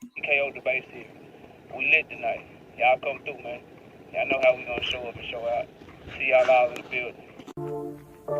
KO the base here. We lit tonight. Y'all come through, man. Y'all know how we gonna show up and show out. See y'all all in the building.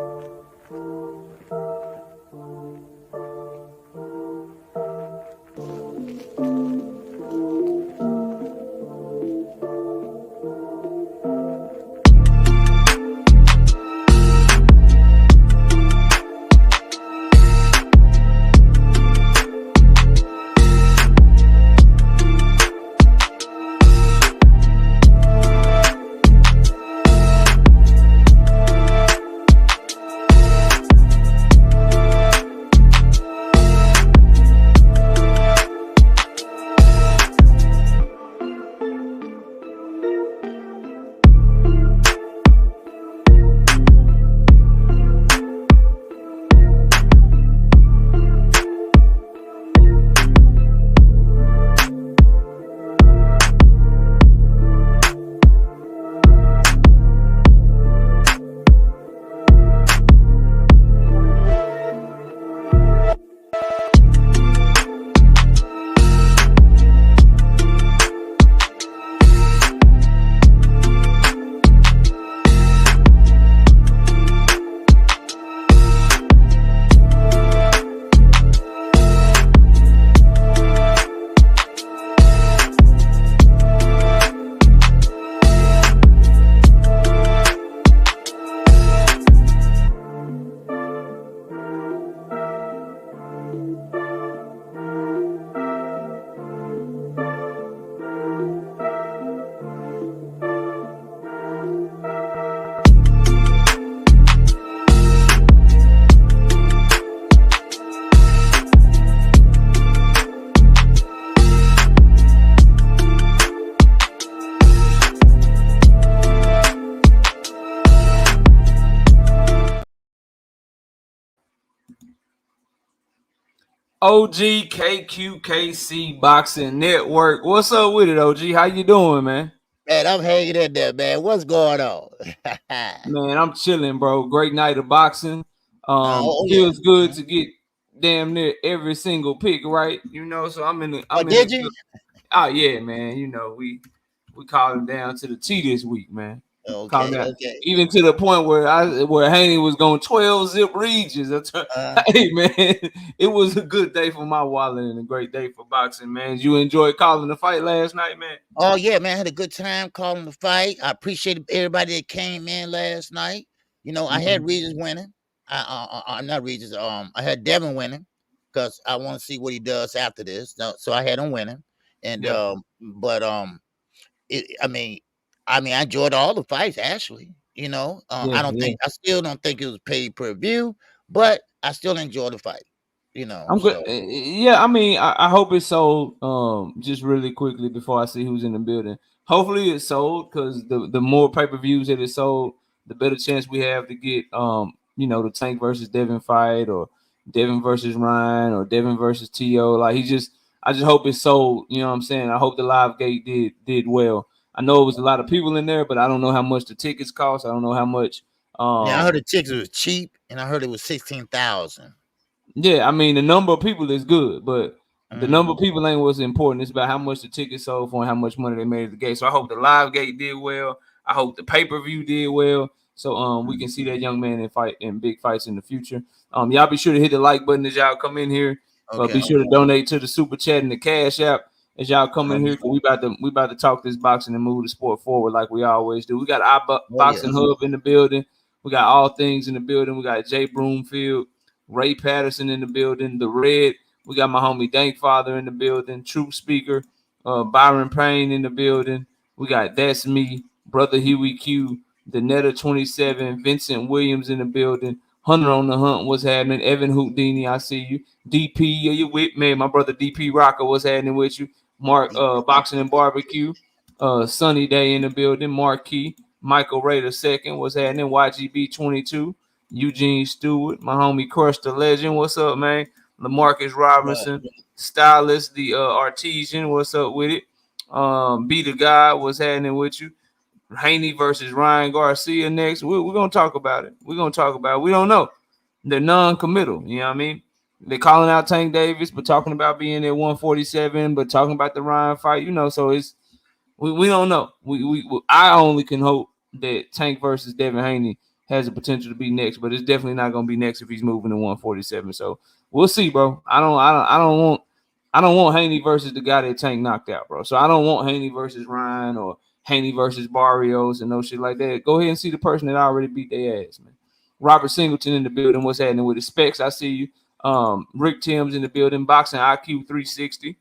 OGKQKC Boxing Network. What's up with it, OG? How you doing, man? Man, I'm hanging in there, man. What's going on? Man, I'm chilling, bro. Great night of boxing. Yeah. Feels good to get damn near every single pick right. So I'm in the Oh, I'm in the did you? good. Oh yeah, man. We called him down to the T this week, man. Calm Okay, down. okay. Even to the point where Haney was going 12 zip Regis. Uh, Hey man, it was a good day for my wallet and a great day for boxing, man. You enjoyed calling the fight last night, man? oh yeah, man. I had a good time calling the fight. I appreciate everybody that came in last night. I had Regis winning. I'm not Regis. I had Devin winning because I want to see what he does after this. So I had him winning, and Yeah. but I mean, I enjoyed all the fights actually. Yeah, yeah. I still don't think it was paid per view, but I still enjoy the fight. I'm good. So Yeah, I mean, I hope it's sold. Just really quickly before I see who's in the building. Hopefully it's sold because the more pay per views that it's sold, the better chance we have to get the Tank versus Devin fight or Devin versus Ryan or Devin versus To. I just hope it's sold. You know what I'm saying? I hope the live gate did well. I know it was a lot of people in there, but I don't know how much the tickets cost. I don't know how much. yeah, I heard Um, the tickets was cheap, and I heard it was 16,000. Yeah, I mean the number of people is good, but the number Mm. of people ain't what's important. It's about how much the ticket sold for and how much money they made at the gate. So I hope the live gate did well. I hope the pay per view did well. So we can see that young man in big fights in the future. Y'all be sure to hit the like button as y'all come in here. Be Okay. sure to donate to the super chat and the cash app as y'all come in here. Cause we about to talk this boxing and move the sport forward like we always do. We got our Oh yeah. boxing hub in the building. We got all things in the building. We got Jay Broomfield. Ray Patterson in the building, the Red. We got my homie Dankfather in the building, Truth Speaker, Byron Payne in the building. We got That's Me, Brother Huey Q, the Netta 27, Vincent Williams in the building, Hunter on the Hunt, what's happening? Evan Houdini, I see you. DP, are you with me? My brother DP Rocker, what's happening with you? Mark, Boxing and Barbecue, Sunny Day in the building, Marquis, Michael Ray the second, what's happening? YGB 22. Eugene Stewart, my homie Crush the Legend. What's up, man? Lamarcus Right. Robinson, Stylist, the Artesian. What's up with it? Be the guy. What's happening with you? Haney versus Ryan Garcia next. We're gonna talk about it. We're gonna talk about it. We don't know. They're non-committal. You know what I mean? They're calling out Tank Davis, but talking about being at 147, but talking about the Ryan fight, so it's we don't know. I only can hope that Tank versus Devin Haney has the potential to be next, but it's definitely not going to be next if he's moving to 147. So we'll see, bro. I don't want Haney versus the guy that Tank knocked out, bro. So I don't want Haney versus Ryan or Haney versus Barrios and no shit like that. Go ahead and see the person that already beat their ass, man. Robert Singleton in the building. What's happening with the specs? I see you. Rick Timms in the building. Boxing IQ 360.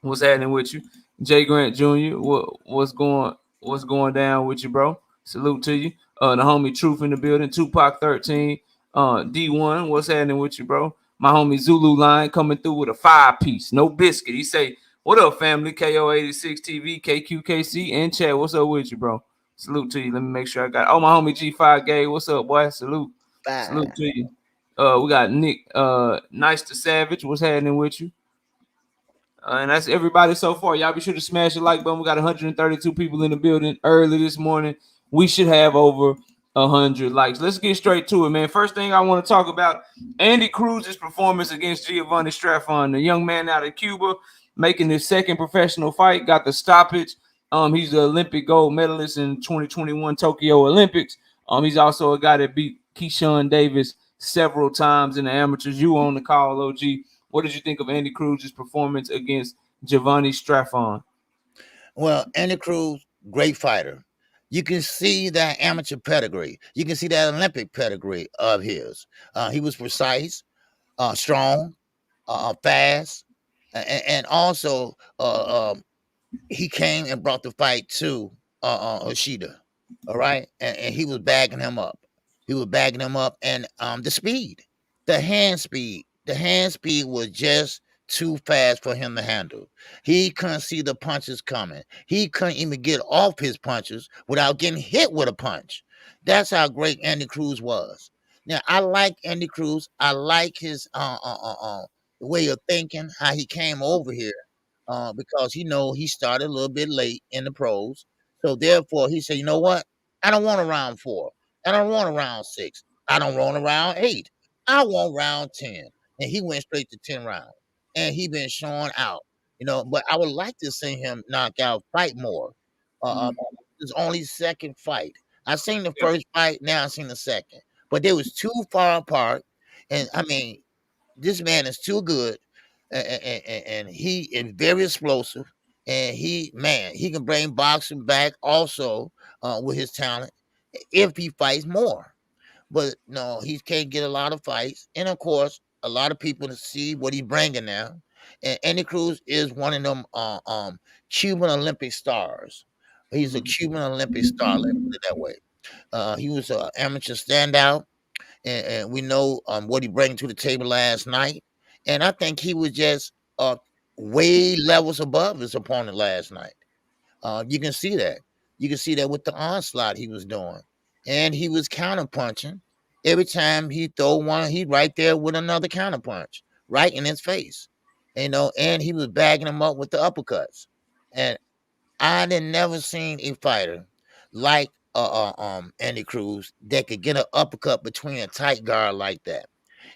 What's happening with you? Jay Grant Jr. What's going down with you, bro? Salute to you. The homie Truth in the building. Tupac 13. D1. What's happening with you, bro? My homie Zulu Line coming through with a 5-piece. No biscuit. He say, what up, family? KO86 TV, KQKC, and chat. What's up with you, bro? Salute to you. Let me make sure I got. Oh, my homie G5 Gay. What's up, boy? Salute. Bye. Salute to you. We got Nick. Nice to Savage. What's happening with you? And that's everybody so far. Y'all be sure to smash the like button. We got 132 people in the building early this morning. We should have over 100 likes. Let's get straight to it, man. First thing I want to talk about, Andy Cruz's performance against Giovanni Straffon, the young man out of Cuba, making his second professional fight, got the stoppage. He's the Olympic gold medalist in 2021 Tokyo Olympics. He's also a guy that beat Keyshawn Davis several times in the amateurs. You on the call, OG. What did you think of Andy Cruz's performance against Giovanni Straffon? Well, Andy Cruz, great fighter. You can see that amateur pedigree. You can see that Olympic pedigree of his. He was precise, strong, fast, and also he came and brought the fight to Ishida. All right, and he was bagging him up. He was bagging him up, and the speed, the hand speed was just too fast for him to handle. He couldn't see the punches coming. He couldn't even get off his punches without getting hit with a punch. That's how great Andy Cruz was. Now, I like Andy Cruz. I like his way of thinking, how he came over here, because he started a little bit late in the pros. So therefore, he said, you know what? I don't want a round 4. I don't want a round 6. I don't want a round 8. I want round 10. And he went straight to 10 rounds. And he been showing out, but I would like to see him knock out, fight more. His only second fight. I seen the first fight, now I seen the second. But they was too far apart. And I mean, this man is too good. And he is very explosive. And he can bring boxing back also with his talent if he fights more. But no, he can't get a lot of fights. And of course, a lot of people to see what he's bringing now. And Andy Cruz is one of them Cuban Olympic stars. He's a Cuban Olympic star, let's put it that way. He was an amateur standout, and we know what he brought to the table last night. And I think he was just way levels above his opponent last night. You can see that. You can see that with the onslaught he was doing. And he was counterpunching. Every time he throw one, he right there with another counterpunch, right in his face. And he was bagging him up with the uppercuts. And I didn't never seen a fighter like Andy Cruz that could get an uppercut between a tight guard like that.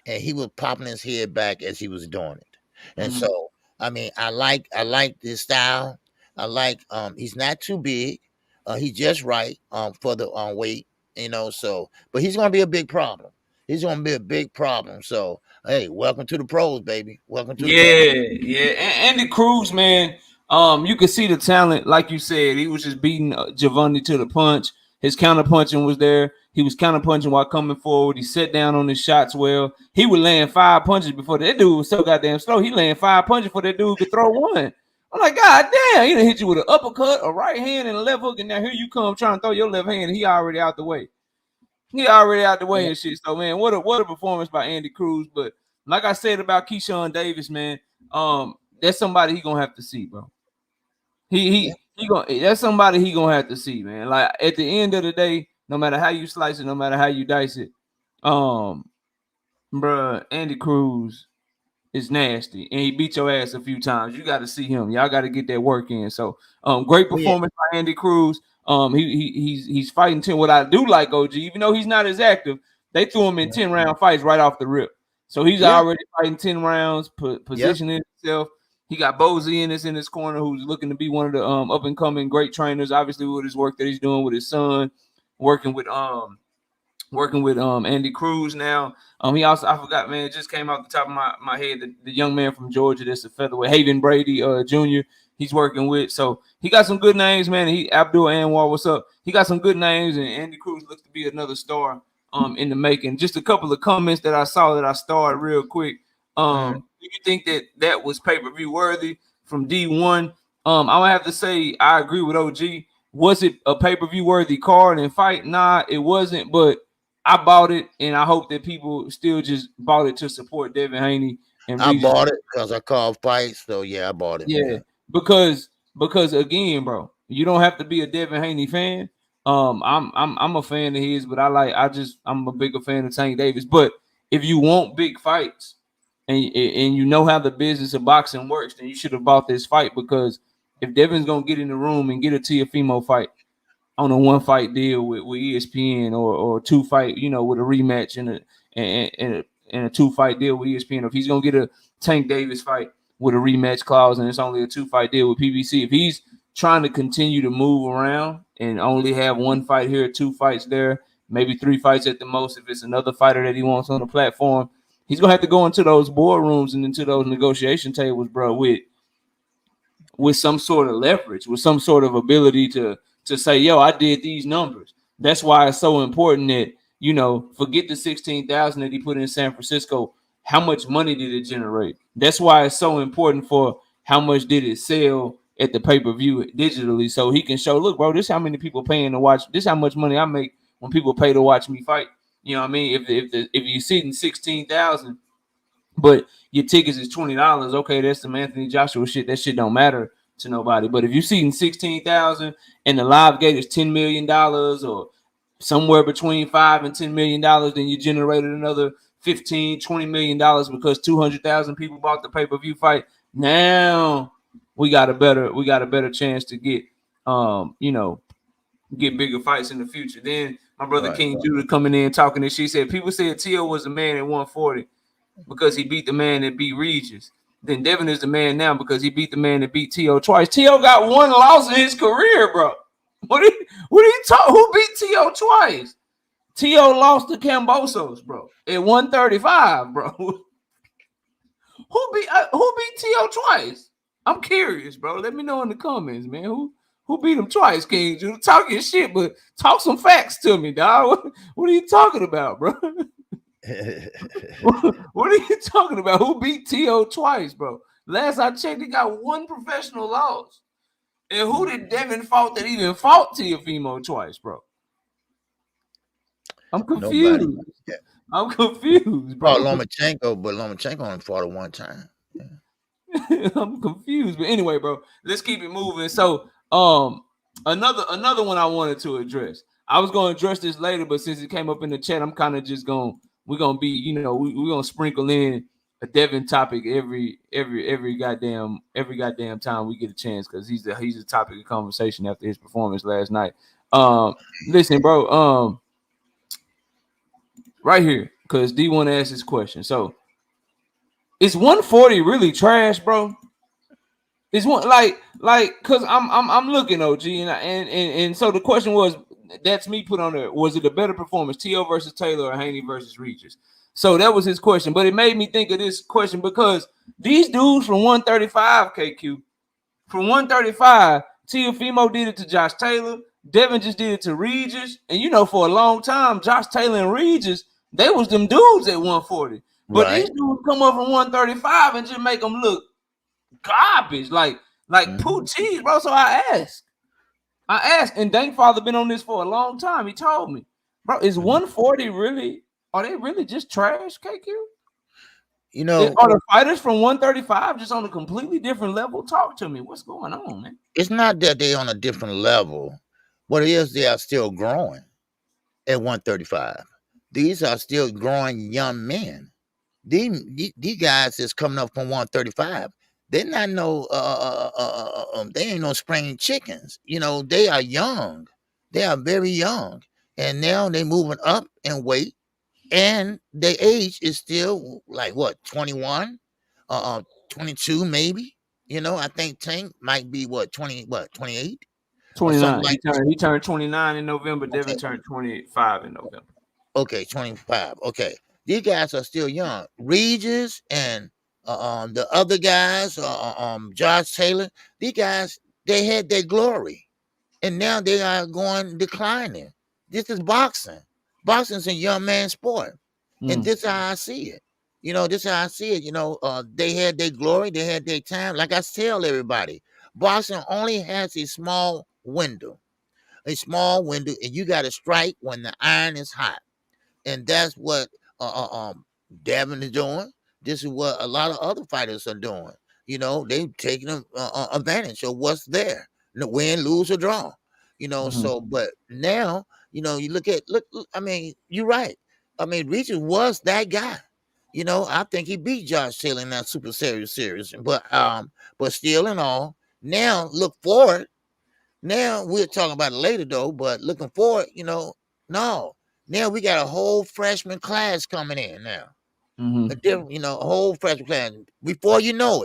And he was popping his head back as he was doing it. And so, I mean, I like his style. I like he's not too big. He's just right for the weight, so but he's gonna be a big problem. He's gonna be a big problem. So hey, welcome to the pros, baby. Welcome to the pros. Yeah. Andy Cruz, man. You could see the talent, like you said. He was just beating Giovanni to the punch. His counter punching was there. He was counter punching while coming forward. He set down on his shots well. He would land 5 punches before that dude was so goddamn slow. He landed 5 punches before that dude could throw one. I'm like, God damn, he done hit you with an uppercut, a right hand, and a left hook, and now here you come trying to throw your left hand, and he already out the way. And shit. So, man, what a performance by Andy Cruz. But like I said about Keyshawn Davis, man, that's somebody he gonna have to see, bro. That's somebody he gonna have to see, man. Like at the end of the day, no matter how you slice it, no matter how you dice it, bro, Andy Cruz is nasty, and he beat your ass a few times. You got to see him. Y'all got to get that work in. So, great performance by Andy Cruz. He's fighting 10. What I do like, OG, even though he's not as active, they threw him in 10-round fights right off the rip. So he's Yeah. already fighting 10 rounds, positioning himself. He got Bozy in his corner, who's looking to be one of the up and coming great trainers. Obviously, with his work that he's doing with his son, working with Andy Cruz now. He also, I forgot, man, it just came out the top of my head, the young man from Georgia that's a featherweight, Haven Brady Jr. He's working with. So he got some good names, man. He Abdul Anwar, what's up? He got some good names, and Andy Cruz looks to be another star in the making. Just a couple of comments that I saw that I started real quick. Do you think that was pay-per-view worthy from D1? I'm gonna have to say I agree with OG. Was it a pay-per-view worthy card and fight? Nah, it wasn't, but I bought it, and I hope that people still just bought it to support Devin Haney and I Regis. bought it because I called fights. So yeah, I bought it. Yeah, Man. because again, bro, you don't have to be a Devin Haney fan. I'm a fan of his, but I'm a bigger fan of Tank Davis. But if you want big fights and you know how the business of boxing works, then you should have bought this fight, because if Devin's gonna get in the room and get a Teofimo fight on a 1-fight deal with ESPN, or 2-fight, with a rematch and a 2-fight deal with ESPN, or if he's gonna get a Tank Davis fight with a rematch clause and it's only a 2-fight deal with PBC, if he's trying to continue to move around and only have 1 fight here, 2 fights there, maybe 3 fights at the most, if it's another fighter that he wants on the platform, he's gonna have to go into those boardrooms and into those negotiation tables, bro, with some sort of leverage, with some sort of ability to say, yo, I did these numbers. That's why it's so important that, forget the 16,000 that he put in San Francisco. How much money did it generate? That's why it's so important for how much did it sell at the pay-per-view digitally, so he can show, look, bro, this how many people paying to watch. This how much money I make when people pay to watch me fight. You know what I mean? If you're sitting 16,000, but your tickets is $20, okay, that's some Anthony Joshua shit. That shit don't matter to nobody. But if you're seeing 16,000 and the live gate is $10 million, or somewhere between $5 and $10 million, then you generated another $15-20 million because 200,000 people bought the pay-per-view fight. Now we got a better chance to get get bigger fights in the future. Then my brother King Judah coming in talking this shit, said people said T.O. was the man at 140 because he beat the man that beat Regis. Then Devin is the man now because he beat the man that beat T.O. twice. T.O. got 1 loss in his career, bro. What are you talking? Who beat T.O. twice? T.O. lost to Cambosos, bro, at 135, bro. Who beat T.O. twice? I'm curious, bro. Let me know in the comments, man. Who beat him twice, King? You talk your shit, but talk some facts to me, dog. What are you talking about, bro? What are you talking about? Who beat T.O. twice, bro? Last I checked, he got 1 professional loss. And who did Devin fought that even fought Teofimo twice, bro? I'm confused. Nobody. Yeah. I'm confused, bro. Lomachenko, but Lomachenko only fought at 1 time. Yeah. I'm confused. But anyway, bro, let's keep it moving. So, another one I wanted to address. I was going to address this later, but since it came up in the chat, I'm kind of just we're gonna be, we're gonna sprinkle in a Devin topic every goddamn time we get a chance, because he's a topic of conversation after his performance last night. Listen, bro, right here, because D1 asked this question. So, is 140 really trash, bro? Is one like because I'm looking, OG, and so the question was, that's me put on there, was it a better performance, T.O. versus Taylor or Haney versus Regis? So that was his question, but it made me think of this question because these dudes from 135, KQ, from 135, Teofimo did it to Josh Taylor, Devin just did it to Regis, and for a long time, Josh Taylor and Regis, they was them dudes at 140. But these dudes come up from 135 and just make them look garbage, like poo cheese, bro. So I asked, and Dankfather been on this for a long time. He told me, bro, is 140 really? Are they really just trash, KQ? Are the fighters from 135 just on a completely different level? Talk to me. What's going on, man? It's not that they're on a different level. What it is, they are still growing at 135. These are still growing young men. These guys that's coming up from 135. They're not they ain't no spring chickens. They are young. They are very young. And now they're moving up in weight. and their age is still like what 21, 22 maybe. I think Tank might be what 28 or something 29. like He turned 29 in November. Devin okay, turned 25 in November. okay, 25. Okay, these guys are still young. Regis and the other guys, Josh Taylor. These guys they had their glory, and now they are going declining. This is boxing. Boxing's a young man's sport, and this is how I see it. This is how I see it. They had their glory, they had their time. Like I tell everybody, boxing only has a small window, and you got to strike when the iron is hot, and that's what Devin is doing. This is what a lot of other fighters are doing. They taking advantage of what's there, win, lose, or draw. So but now you look. I mean, you're right. I mean, Regis was that guy. I think he beat Josh Taylor in that Super Series, but still and all, now look forward. Now we'll talk about it later though, but looking forward, no. Now we got a whole freshman class coming in now. A different, a whole freshman class. Before you know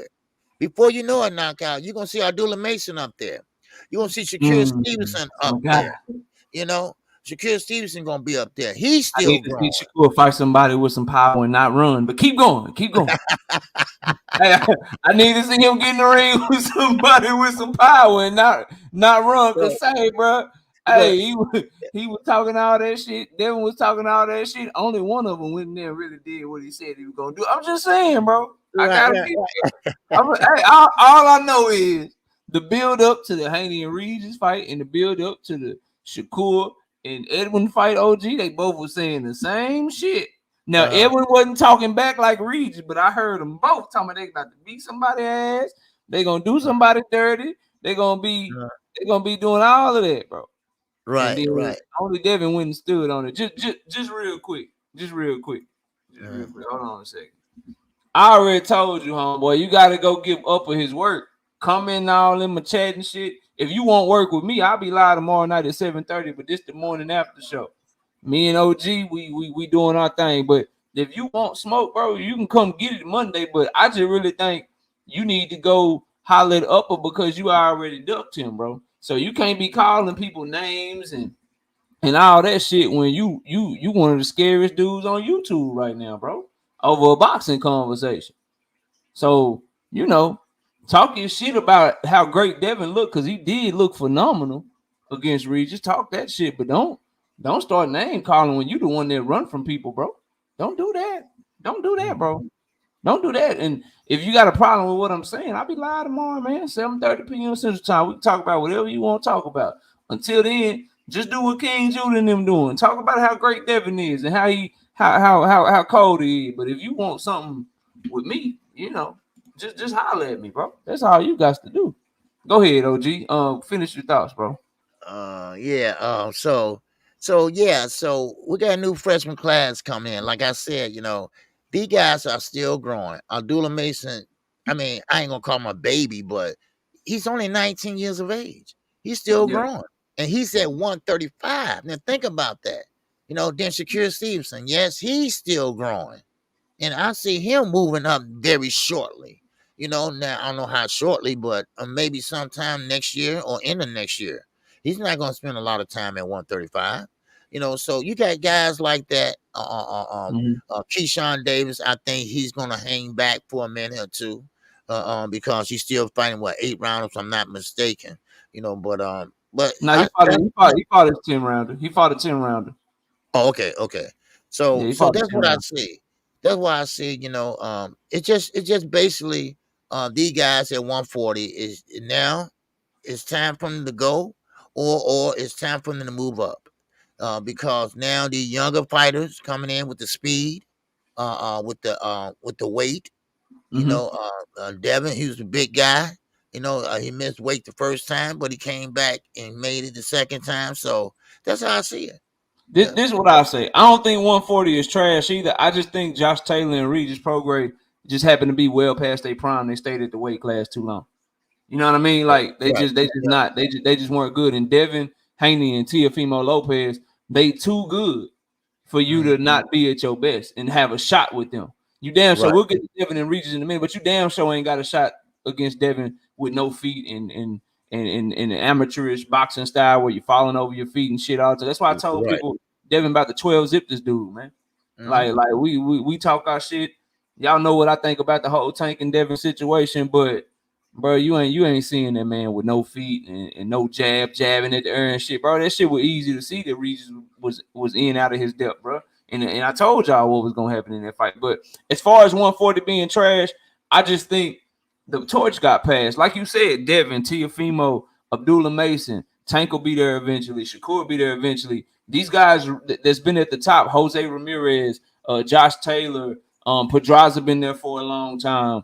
it, knockout, you're gonna see Abdullah Mason up there. You're gonna see Shakir Stevenson up there. Shakir Stevenson gonna be up there. He's I still need to see growing. Shakur fight somebody with some power and not run. But keep going, keep going. Hey, I need to see him get in the ring with somebody with some power and not run. Cause say, bro, But hey, he was talking all that shit. Devin was talking all that shit. Only one of them went in there and really did what he said he was gonna do. I'm just saying, bro. I gotta be. Hey, all I know is the build up to the Haney and Regis fight and the build up to the Shakur and Edwin fight. OG, they both were saying the same shit. Now Edwin wasn't talking back like Regis, but I heard them both talking about they about to beat somebody's ass. They gonna do somebody dirty. They gonna be doing all of that, bro. And then only Devin went and stood on it. Just real quick. Just real quick. Hold on a second. I already told you, homeboy, you gotta go give up with his work. Come in all in my chat and shit. If you won't work with me, I'll be live tomorrow night at 7:30, but this the morning after show. Me and OG, we doing our thing. But if you want smoke, bro, you can come get it Monday. But I just really think you need to go holler at Upper because you already ducked him, bro. So you can't be calling people names and all that shit when you one of the scariest dudes on YouTube right now, bro, over a boxing conversation. So, talk your shit about how great Devin looked because he did look phenomenal against Regis. Talk that shit, but don't start name calling when you the one that run from people, bro. Don't do that. Don't do that, bro. Don't do that. And if you got a problem with what I'm saying, I'll be live tomorrow, man. 7:30 p.m. Central Time. We can talk about whatever you want to talk about. Until then, just do what King Judah and them doing. Talk about how great Devin is and how cold he is. But if you want something with me, just holler at me, bro. That's all you got to do. Go ahead, OG. Finish your thoughts, bro. So we got a new freshman class coming in. Like I said, these guys are still growing. Abdullah Mason, I mean, I ain't gonna call him a baby, but he's only 19 years of age. He's still growing. And he's at 135. Now think about that. Then Shakir Stevenson, yes, he's still growing. And I see him moving up very shortly. Now I don't know how shortly, but maybe sometime next year or in the next year. He's not going to spend a lot of time at 135. So you got guys like that. Keyshawn Davis, I think he's going to hang back for a minute or two, because he's still fighting 8 rounds, if I'm not mistaken. But no, he fought a 10-rounder. He fought a 10-rounder. Oh, okay. So that's what I see. That's why I see, it's just basically these guys at 140 is now it's time for them to go, or it's time for them to move up, because now the younger fighters coming in with the speed, with the weight. Devin, he was a big guy. He missed weight the first time, but he came back and made it the second time. So that's how I see it. This is what I say. I don't think 140 is trash either. I just think Josh Taylor and Regis Prograis just happen to be well past their prime. They stayed at the weight class too long. You know what I mean? Like they just weren't good. And Devin, Haney, and Teofimo Lopez, they too good. for you to not be at your best and have a shot with them. You damn sure Right. we'll get to Devin and Regis in a minute, but you damn sure ain't got a shot against Devin with no feet and an amateurish boxing style where you're falling over your feet and shit all the time. That's why I told Right. people Devin about to 12 zip this dude, man. Like we talk our shit. Y'all know what I think about the whole Tank and Devin situation, but bro, you ain't seeing that man with no feet and no jabbing at the air and shit, bro. That shit was easy to see that Regis was in out of his depth, bro. And I told y'all what was gonna happen in that fight. But as far as 140 being trash, I just think the torch got passed. Like you said, Devin, Teofimo, Abdullah Mason, Tank will be there eventually. Shakur will be there eventually. These guys that's been at the top, Jose Ramirez, Josh Taylor, Pedraza been there for a long time.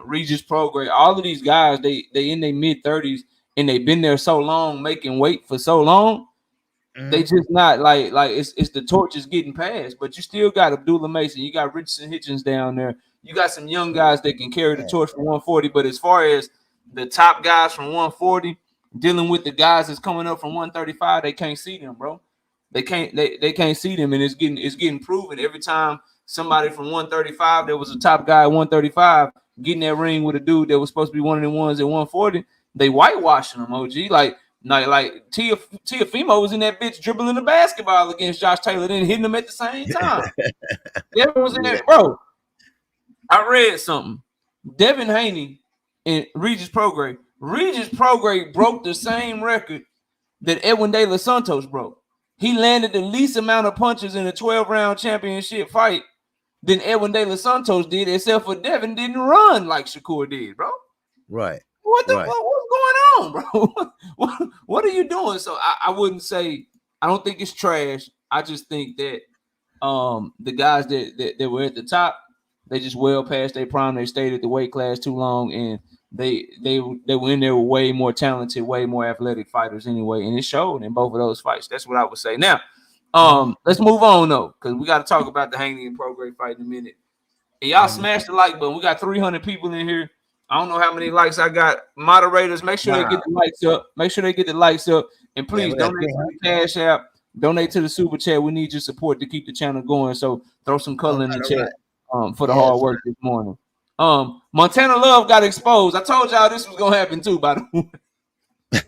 Regis Prograis, all of these guys, they in their mid-30s and they've been there so long, making weight for so long. They just not like it's the torch is getting passed, but you still got Abdullah Mason, you got Richardson Hitchens down there, you got some young guys that can carry the torch from 140. But as far as the top guys from 140 dealing with the guys that's coming up from 135, they can't see them, bro. They can't see them, and it's getting proven every time somebody from 135 that was a top guy at 135 getting that ring with a dude that was supposed to be one of the ones at 140. They whitewashing them, OG. Like Teofimo was in that bitch dribbling the basketball against Josh Taylor, then hitting him at the same time. Devin was in there, bro. I read something. Devin Haney and Regis Prograis. Regis Prograis broke the same record that Edwin De Los Santos broke. He landed the least amount of punches in a 12-round championship fight than Edwin De Los Santos did, except for Devin didn't run like Shakur did, bro. Right. What's going on, bro? What are you doing? So I wouldn't say I don't think it's trash. I just think that the guys that were at the top, they just well past their prime. They stayed at the weight class too long, and they were in there with way more talented, way more athletic fighters anyway, and it showed in both of those fights. That's what I would say. Now, let's move on though, because we got to talk about the Haney and Prograis fight in a minute. And y'all smash the like button. We got 300 people in here. I don't know how many likes I got. Moderators, make sure they get the likes up. Make sure they get the likes up. And please donate to the Cash App. Donate to the Super Chat. We need your support to keep the channel going. So throw some color in the chat for the hard work this morning. Montana Love got exposed. I told y'all this was going to happen too, by the way.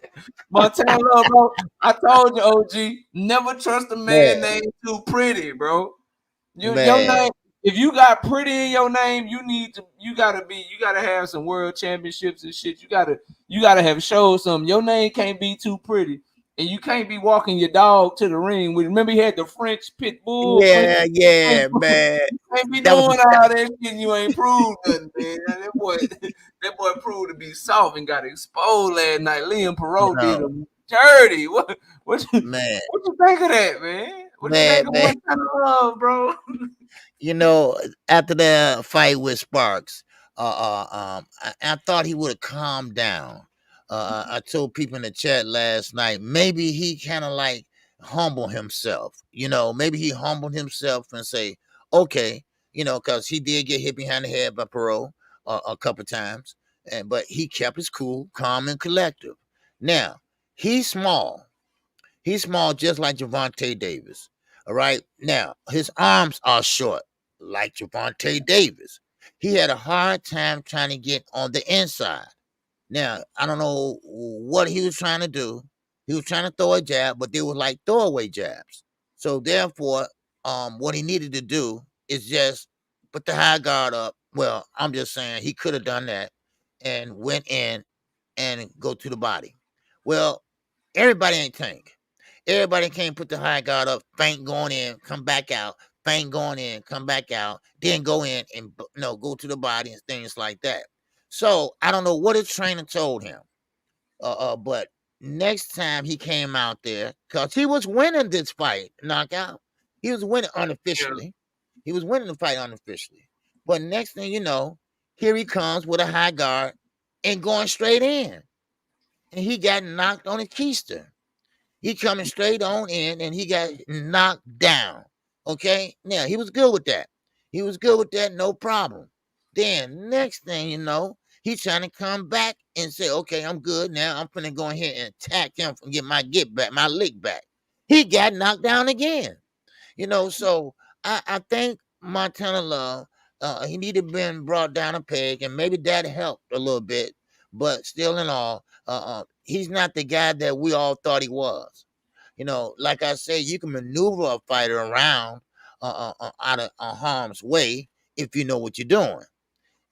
Montana Love, bro. I told you, OG, never trust a man named Too Pretty, bro. Your name. If you got pretty in your name, you gotta have some world championships and shit. You gotta have showed something. Your name can't be Too Pretty, and you can't be walking your dog to the ring. Remember he had the French pit bull. Yeah, man. You can't be doing all that shit. And you ain't proved nothing, man. That boy proved to be soft and got exposed last night. Liam Perot did him dirty. What you think of that, man? What you think of Montana Love, bro? You know, after the fight with Sparks, I thought he would have calmed down. I told people in the chat last night, maybe he kind of like humble himself. You know, maybe he humbled himself and say, okay, you know, because he did get hit behind the head by Perot a couple times, but he kept his cool, calm, and collective. Now, he's small. He's small just like Gervonta Davis. All right. Now, his arms are short, like Gervonta Davis. He had a hard time trying to get on the inside. Now, I don't know what he was trying to do. He was trying to throw a jab, but they were like throwaway jabs. So therefore, what he needed to do is just put the high guard up. Well, I'm just saying he could have done that and went in and go to the body. Well, everybody ain't Tank. Everybody can't put the high guard up, feint going in, come back out, feint going in, come back out, then go in and go to the body and things like that. So I don't know what his trainer told him. But next time he came out there, because he was winning this fight, knockout. He was winning unofficially. He was winning the fight unofficially. But next thing you know, here he comes with a high guard and going straight in. And he got knocked on a keister. He coming straight on in, and he got knocked down. Okay? Now, he was good with that. He was good with that, no problem. Then, next thing you know, he's trying to come back and say, okay, I'm good now. I'm finna go ahead and attack him and get my lick back. He got knocked down again. So I think Montana Love, he need to been brought down a peg, and maybe that helped a little bit. But still, in all, he's not the guy that we all thought he was. Like I say, you can maneuver a fighter around out of harm's way if you know what you're doing,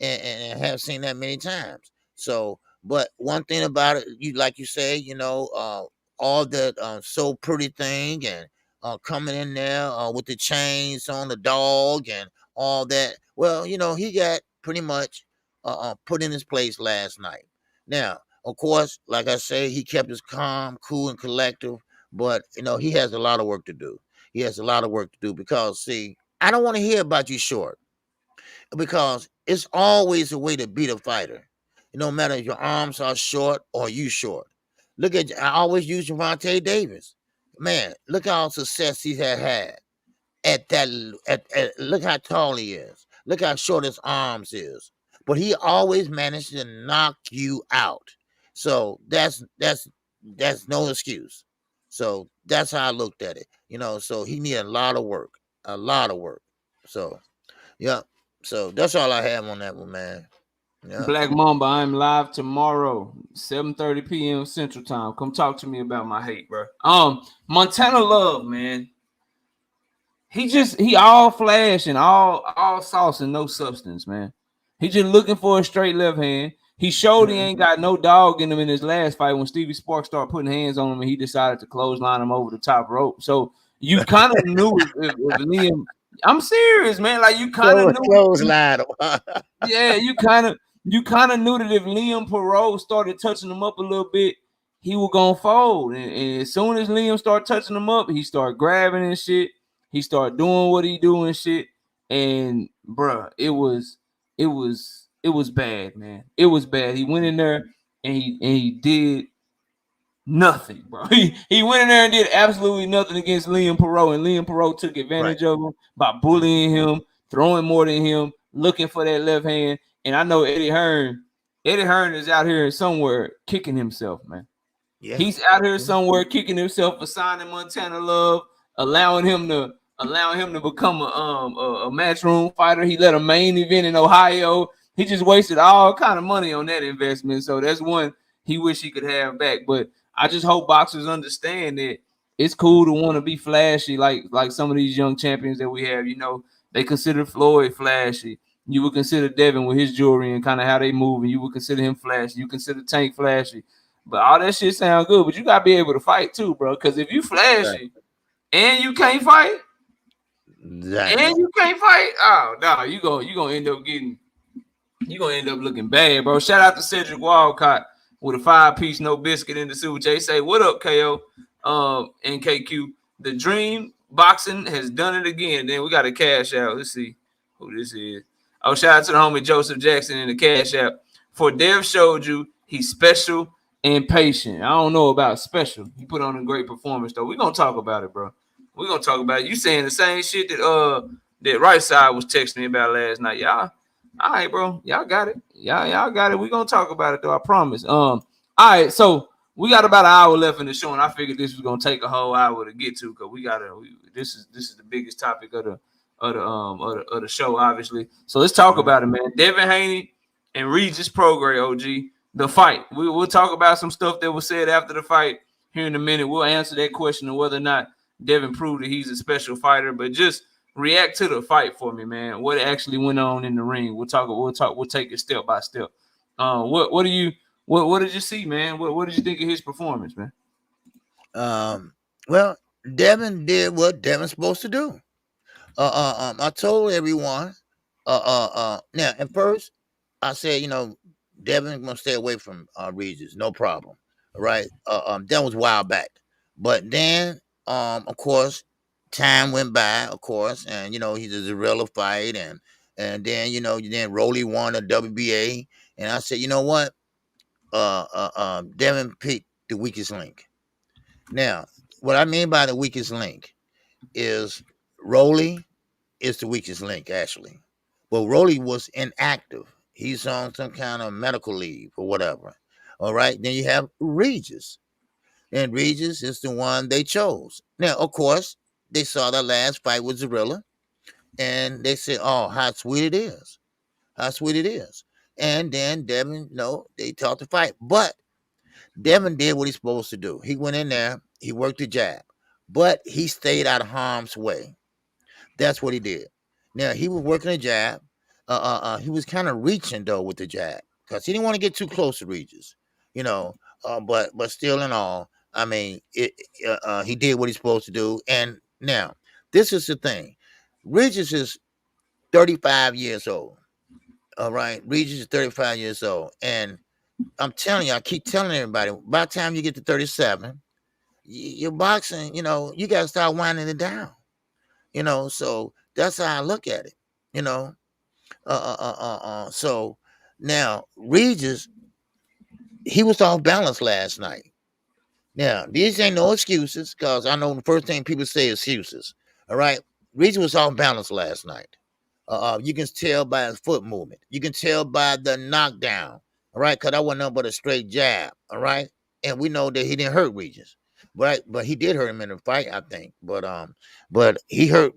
and have seen that many times. So, but one thing about it, like you say, all that so pretty thing, and coming in there with the chains on the dog and all that. Well, he got pretty much put in his place last night. Now, of course, like I say, he kept his calm, cool, and collective, but he has a lot of work to do. He has a lot of work to do because, see, I don't want to hear about you short, because it's always a way to beat a fighter. No matter if your arms are short or you short. I always use Javante Davis. Man, look how success he had at that. Look how tall he is. Look how short his arms is. But he always managed to knock you out. So that's no excuse. So that's how I looked at it. So he needed a lot of work. A lot of work. So yeah. So that's all I have on that one, man. Yeah. Black Mamba, I'm live tomorrow, 7:30 p.m. Central Time. Come talk to me about my hate, bro. Montana Love, man. He all flash and all sauce and no substance, man. He just looking for a straight left hand. He showed he ain't got no dog in him in his last fight when Stevie Sparks started putting hands on him and he decided to clothesline him over the top rope. So you kind of knew if Liam. I'm serious, man. Like you kind of knew. Clothesline. Yeah, you kind of knew that if Liam Perot started touching him up a little bit, he was gonna fold. And as soon as Liam started touching him up, he started grabbing and shit. He started doing what he doing shit. And bruh, it was bad, man. It was bad. He went in there and he did nothing, bro. He went in there and did absolutely nothing against Liam Perot, and Liam Perot took advantage of him by bullying him, throwing more than him, looking for that left hand. And I know Eddie Hearn is out here somewhere kicking himself, man. Yeah. He's out here somewhere kicking himself for signing Montana Love, allowing him to become a matchroom fighter. He led a main event in Ohio. He just wasted all kind of money on that investment. So that's one he wish he could have back. But I just hope boxers understand that it's cool to want to be flashy, like some of these young champions that we have. They consider Floyd flashy. You would consider Devin with his jewelry and kind of how they move, and you would consider him flashy. You consider Tank flashy. But all that shit sound good, but you gotta be able to fight too, bro. Because if you flashy and you can't fight, oh no, you gonna end up looking bad, bro. Shout out to Cedric Walcott with a 5-piece no biscuit in the suit. Jay say, what up, KO? And KQ. The Dream Boxing has done it again. Then we got a cash out. Let's see who this is. Oh, shout out to the homie Joseph Jackson in the cash app. For Dev showed you he's special and patient. I don't know about special. He put on a great performance, though. We're gonna talk about it, bro. We're gonna talk about it. You saying the same shit that Right Side was texting me about last night. Y'all, all right, bro. Y'all got it. Y'all got it. We're gonna talk about it, though. I promise. All right, so we got about an hour left in the show, and I figured this was gonna take a whole hour to get to because this is the biggest topic of the show, obviously. So let's talk about it, man. Devin Haney and Regis Prograis, OG, the fight. We'll talk about some stuff that was said after the fight here in a minute. We'll answer that question of whether or not Devin proved that he's a special fighter, but just react to the fight for me, man. What actually went on in the ring. We'll take it step by step. What did you see, man? What did you think of his performance, man? Well, Devin did what Devin's supposed to do. I told everyone. Now at first, I said, Devin gonna stay away from Regis, no problem. All right. That was a while back, but then, of course, time went by, of course, and he did a real fight, and then then Rolly won a WBA, and I said, you know what, Devin picked the weakest link. Now, what I mean by the weakest link is Rolly is the weakest link, actually. Well, Rolly was inactive. He's on some kind of medical leave or whatever. All right. Then you have Regis. And Regis is the one they chose. Now, of course, they saw the last fight with Zorilla, and they said, "Oh, how sweet it is! How sweet it is!" And then Devin, no, they talked the fight, but Devin did what he's supposed to do. He went in there, he worked the jab, but he stayed out of harm's way. That's what he did. Now he was working a jab. He was kind of reaching though with the jab because he didn't want to get too close to Regis, you know. But still, in all, I mean, he did what he's supposed to do. And now this is the thing: Regis is 35 years old. All right, Regis is 35 years old, and I'm telling you, I keep telling everybody, by the time you get to 37, your boxing, you got to start winding it down. So that's how I look at it. You know, so now Regis, he was off balance last night. Now these ain't no excuses, because I know the first thing people say is excuses. All right, Regis was off balance last night. You can tell by his foot movement. You can tell by the knockdown. All right, because that wasn't nothing but a straight jab. All right, and we know that he didn't hurt Regis, right? But he did hurt him in the fight, I think. But he hurt.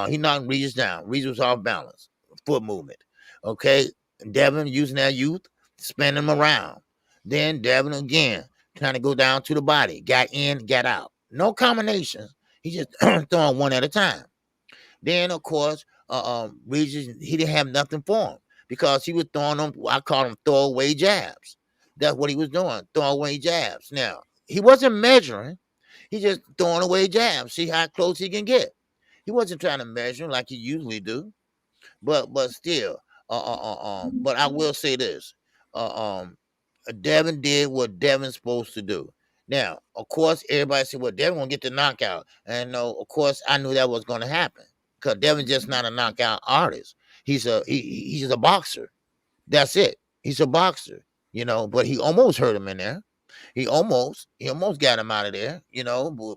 He knocked Regis down. Regis was off balance. Foot movement. Okay, Devin using that youth, spinning him around. Then Devin again trying to go down to the body. Got in, got out. No combinations. He just throwing one at a time. Then of course, Regis, he didn't have nothing for him because he was throwing them. I call them throwaway jabs. That's what he was doing, throwaway jabs. Now he wasn't measuring; he just throwing away jabs. See how close he can get. He wasn't trying to measure like he usually do. But still, but I will say this: Devin did what Devin's supposed to do. Now, of course, everybody said, "Well, Devin gonna get the knockout," and no, of course, I knew that was going to happen because Devin's just not a knockout artist. He's a boxer. That's it. He's a boxer, But he almost hurt him in there. He almost got him out of there,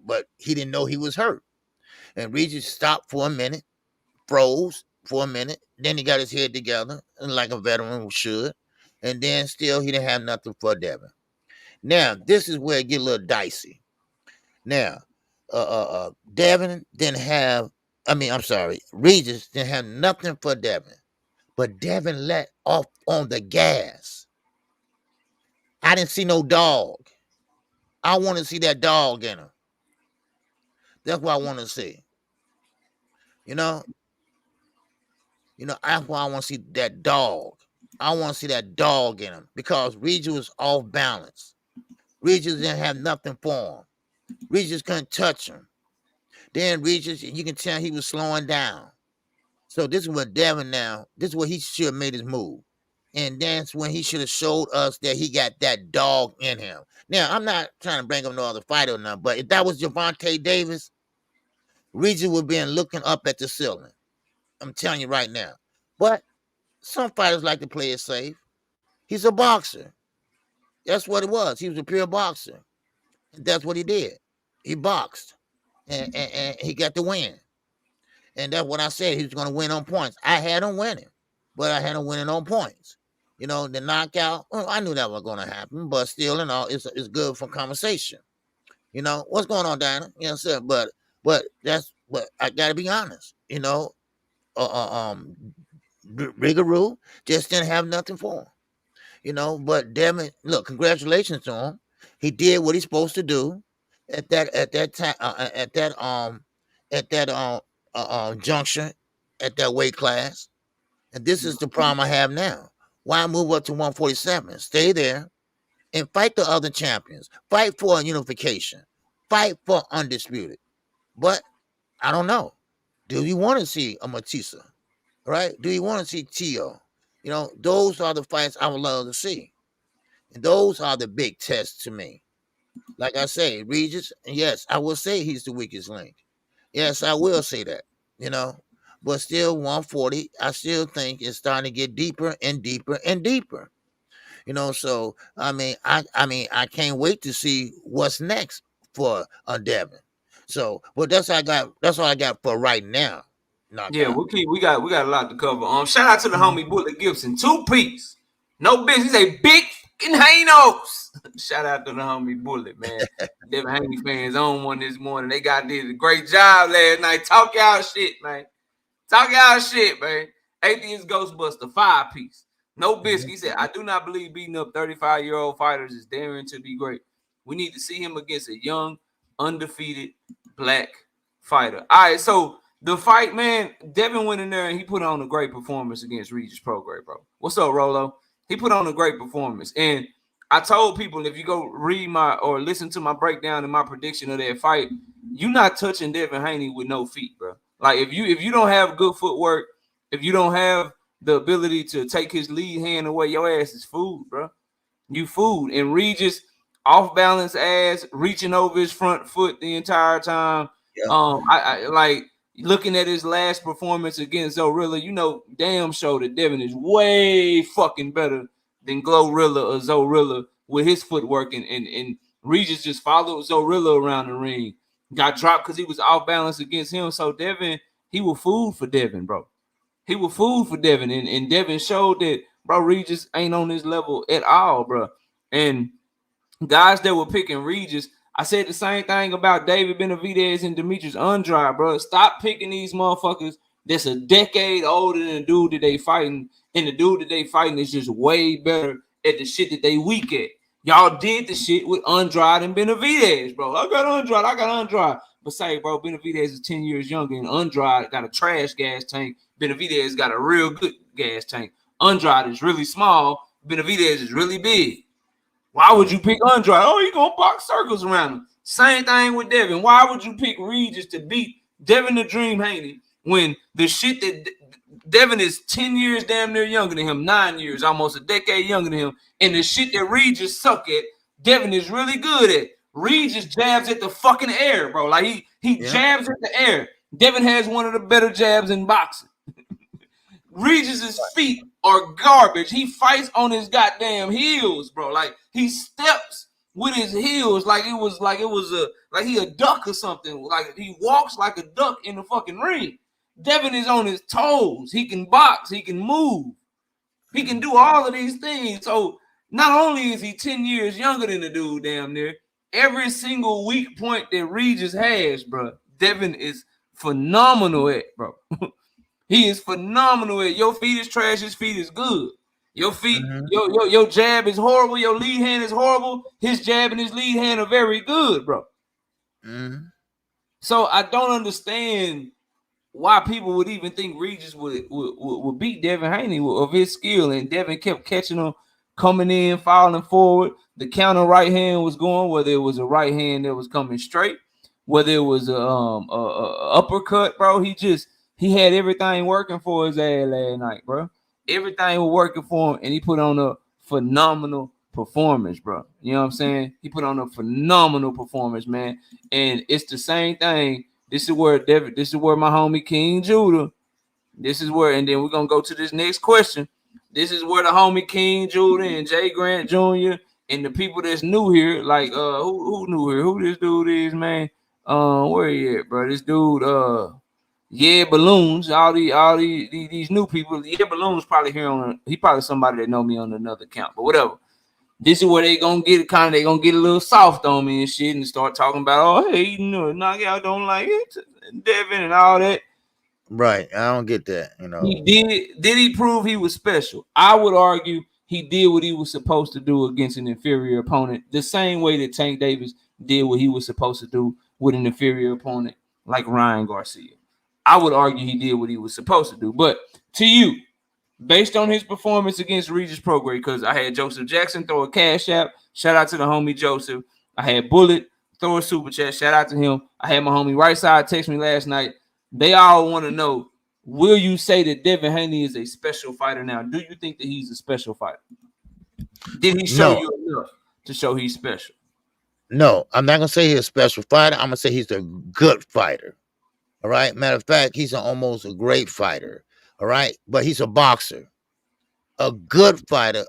But he didn't know he was hurt. And Regis stopped for a minute, froze for a minute. Then he got his head together, like a veteran should. And then still, he didn't have nothing for Devin. Now, this is where it get a little dicey. Now, Devin didn't have. I'm sorry, Regis didn't have nothing for Devin, but Devin let off on the gas. I didn't see no dog. I want to see that dog in him. That's what I want to see. That's why I want to see that dog. I want to see that dog in him because Regis was off balance. Regis didn't have nothing for him. Regis couldn't touch him. Then Regis, you can tell he was slowing down. So this is what Devin now, this is what he should have made his move. And that's when he should have showed us that he got that dog in him. Now, I'm not trying to bring up no other fight or nothing, but if that was Gervonta Davis, Regis would have been looking up at the ceiling. I'm telling you right now. But some fighters like to play it safe. He's a boxer. That's what it was. He was a pure boxer. That's what he did. He boxed. And he got the win. And that's what I said. He was going to win on points. I had him winning. But I had him winning on points. The knockout, I knew that was going to happen. But still, it's good for conversation. What's going on, Dinah? But I got to be honest. Rigorou just didn't have nothing for him. But Devin, look, congratulations to him. He did what he's supposed to do at that time, at that juncture, at that weight class. And this is the problem I have now. Why move up to 147? Stay there and fight the other champions. Fight for a unification. Fight for undisputed. But I don't know. Do you want to see a Matissa? Right? Do you want to see Tio? Those are the fights I would love to see. And those are the big tests to me. Like I say, Regis, yes, I will say he's the weakest link. Yes, I will say that, But still, 140, I still think it's starting to get deeper and deeper and deeper. So I can't wait to see what's next for Devin. So, but that's all I got for right now. Yeah, we got a lot to cover. Shout out to the homie Bullet Gibson, 2-piece. No business, a big fucking Hanos. Shout out to the homie Bullet, man. Devin Haney fans on one this morning. They did a great job last night. Talk y'all shit, man. Talk y'all shit, man. Atheist Ghostbuster, 5-piece. No biscuit. He said, I do not believe beating up 35-year-old fighters is daring to be great. We need to see him against a young, undefeated black fighter. All right, so the fight, man, Devin went in there and he put on a great performance against Regis Prograis, bro. What's up, Rolo? He put on a great performance. And I told people, if you go read my or listen to my breakdown and my prediction of that fight, you're not touching Devin Haney with no feet, bro. Like if you don't have good footwork, if you don't have the ability to take his lead hand away, your ass is food, bro. You food. And Regis off balance ass reaching over his front foot the entire time. Yeah. I like looking at his last performance against Zorilla, you know, damn sure that Devin is way fucking better than Glorilla or Zorilla with his footwork, and Regis just followed Zorilla around the ring. Got dropped because he was off balance against him. So Devin, he was food for Devin, bro. He was food for Devin, and Devin showed that, bro, Regis ain't on this level at all, bro. And guys that were picking Regis, I said the same thing about David Benavidez and Demetrius Andrade, bro. Stop picking these motherfuckers that's a decade older than the dude that they fighting, and the dude that they fighting is just way better at the shit that they weak at. Y'all did the shit with Andrade and Benavidez, bro. I got Andrade. But say, bro, Benavidez is 10 years younger, and Andrade got a trash gas tank. Benavidez got a real good gas tank. Andrade is really small. Benavidez is really big. Why would you pick Andrade? Oh, you gonna box circles around him. Same thing with Devin. Why would you pick Regis to beat Devin the Dream Haney when the shit that Devin is 10 years damn near younger than him, 9 years, almost a decade younger than him, and the shit that Regis suck at, Devin is really good at. Regis jabs at the fucking air, bro. Like he jabs at the air. Devin has one of the better jabs in boxing. Regis's feet are garbage. He fights on his goddamn heels, bro. Like he steps with his heels like he a duck or something. Like he walks like a duck in the fucking ring. Devin is on his toes. He can box. He can move. He can do all of these things. So not only is he 10 years younger than the dude damn near, every single weak point that Regis has, bro, Devin is phenomenal at, bro. He is phenomenal at. Your feet is trash. His feet is good. Your feet, your jab is horrible. Your lead hand is horrible. His jab and his lead hand are very good, bro. So I don't understand why people would even think Regis would beat Devin Haney of his skill. And Devin kept catching him, coming in, falling forward. The counter right hand was going, whether it was a right hand that was coming straight, whether it was a uppercut, bro. He had everything working for his ass last night, bro. Everything was working for him, and he put on a phenomenal performance, bro. You know what I'm saying? He put on a phenomenal performance, man. And it's the same thing. This is where my homie King Judah. This is where, and then we're gonna go to this next question. This is where the homie King Judah and Jay Grant Jr. and the people that's new here, like who new here? Who this dude is, man? Where he at, bro? This dude, yeah, Balloons, all these new people. Yeah, Balloons probably here he probably somebody that know me on another account, but whatever. This is where they gonna get they gonna get a little soft on me and shit and start talking about, oh, hey, you know, knockout don't like it, Devin and all that. Right, I don't get that. You know, did he prove he was special? I would argue he did what he was supposed to do against an inferior opponent, the same way that Tank Davis did what he was supposed to do with an inferior opponent like Ryan Garcia. I would argue he did what he was supposed to do. But to you, based on his performance against Regis Prograis, because I had Joseph Jackson throw a cash app. Shout out to the homie Joseph. I had Bullet throw a super chat. Shout out to him. I had my homie Right Side text me last night. They all want to know, will you say that Devin Haney is a special fighter now? Do you think that he's a special fighter? Did he show you enough to show he's special? No, I'm not going to say he's a special fighter. I'm going to say he's a good fighter. All right. Matter of fact, he's almost a great fighter. All right. But he's a boxer. A good fighter,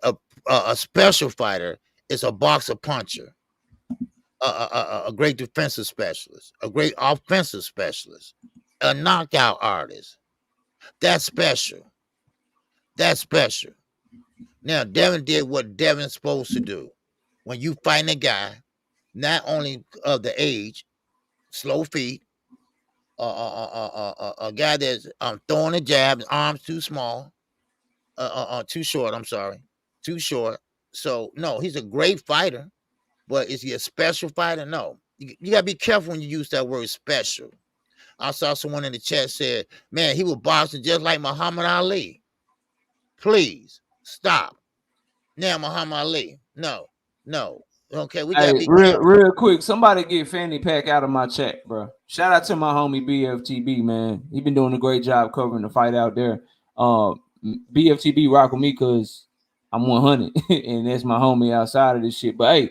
a special fighter is a boxer puncher, a great defensive specialist, a great offensive specialist, a knockout artist. That's special. That's special. Now, Devin did what Devin's supposed to do. when you find a guy, not only of the age, slow feet, a guy that's throwing a jab, arms too small, too short. I'm sorry, too short. So no, he's a great fighter, but is he a special fighter? No. You gotta be careful when you use that word special. I saw someone in the chat said, "Man, he was boxing just like Muhammad Ali." Please stop. Now, Muhammad Ali. No, no. Okay, we gotta Hey, be careful. real quick, somebody get Fanny Pack out of my chat, bro. Shout out to my homie BFTB, man. He been doing a great job covering the fight out there. BFTB rock with me because I'm 100, and that's my homie outside of this shit. But hey,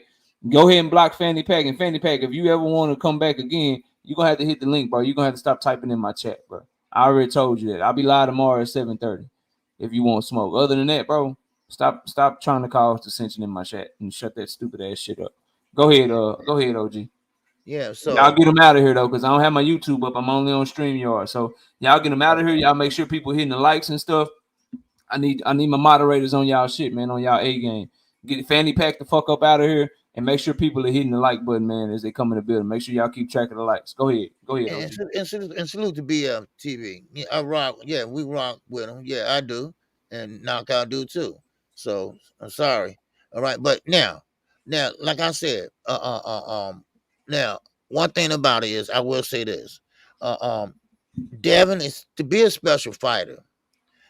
go ahead and block Fanny Pack. And Fanny Pack, if you ever want to come back again, you're gonna have to hit the link, bro. You're gonna have to stop typing in my chat, bro. I already told you that. I'll be live tomorrow at 7:30 if you want smoke. Other than that, bro, stop trying to cause dissension in my chat and shut that stupid ass shit up. Go ahead, OG. Yeah. Y'all So get them out of here though, because I don't have my YouTube up. I'm only on StreamYard. So y'all get them out of here. Y'all make sure people hitting the likes and stuff. I need my moderators on y'all shit, man, on y'all A game. Get Fanny Pack the fuck up out of here and make sure people are hitting the like button, man, as they come in the building. Make sure y'all keep track of the likes. Go ahead, and, OG. and salute to BFTV. Yeah, I rock. Yeah, we rock with him. Yeah, I do, and Knockout do too. So I'm sorry. All right, but now, like I said, now one thing about it is I will say this. Uh, um, Devin is to be a special fighter.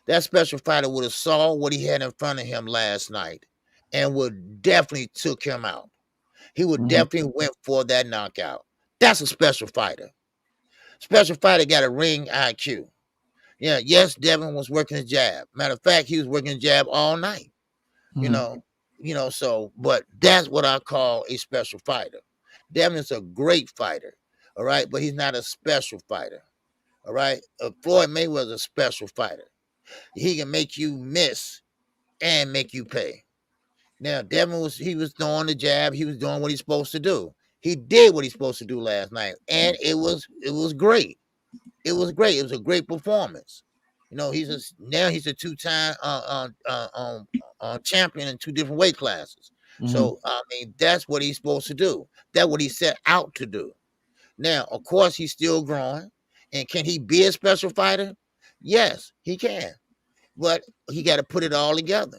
That special fighter would have saw what he had in front of him last night, and would definitely took him out. He would Mm-hmm. definitely went for that knockout. That's a special fighter. Special fighter got a ring IQ. Yeah, yes, Devin was working his jab. Matter of fact, he was working his jab all night. You Mm-hmm. know, so but that's what I call a special fighter. Devin is a great fighter, all right, but he's not a special fighter. All right. Floyd Mayweather's a special fighter. He can make you miss and make you pay. Now, Devin was throwing the jab, he was doing what he's supposed to do. He did what he's supposed to do last night, and it was great. It was great. It was a great performance. He's a two-time champion in two different weight classes. Mm-hmm. So I mean, that's what he's supposed to do. That's what he set out to do. Now, of course, he's still growing, and can he be a special fighter? Yes, he can, but he got to put it all together.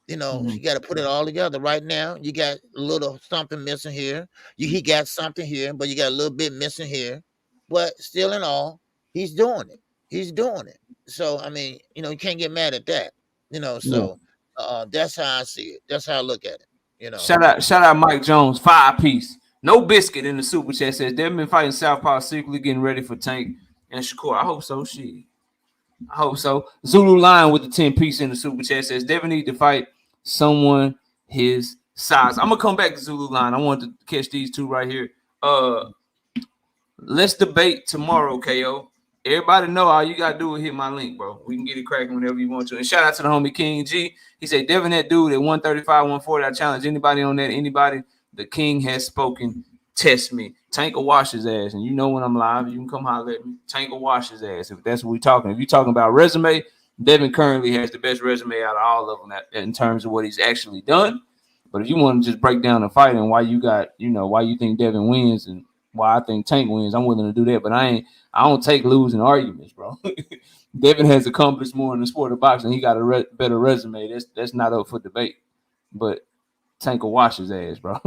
Mm-hmm. You got to put it all together. Right now, you got a little something missing here. He got something here, but you got a little bit missing here. But still, in all, he's doing it. He's doing it. So I mean, you can't get mad at that. Yeah. So that's how I see it. That's how I look at it. Shout out Mike Jones, 5-piece. No biscuit in the super chat says they've been fighting Southpaw secretly getting ready for Tank and Shakur. I hope so. Shit. I hope so. Zulu Lion with the 10-piece in the super chat says Devin need to fight someone his size. I'm gonna come back to Zulu Lion. I want to catch these two right here. Let's debate tomorrow, KO. Everybody know all you gotta do is hit my link, bro. We can get it cracking whenever you want to. And shout out to the homie King G. He said, Devin, that dude at 135, 140. I challenge anybody on that. Anybody. The king has spoken. Test me. Tank will wash his ass. And you know when I'm live, you can come holler at me. Tank will wash his ass. If that's what we're talking. If you're talking about resume, Devin currently has the best resume out of all of them in terms of what he's actually done. But if you want to just break down the fight and why you got, why you think Devin wins and why I think Tank wins, I'm willing to do that. But I don't take losing arguments, bro. Devin has accomplished more in the sport of boxing. He got a better resume. That's not up for debate. But Tank will wash his ass, bro.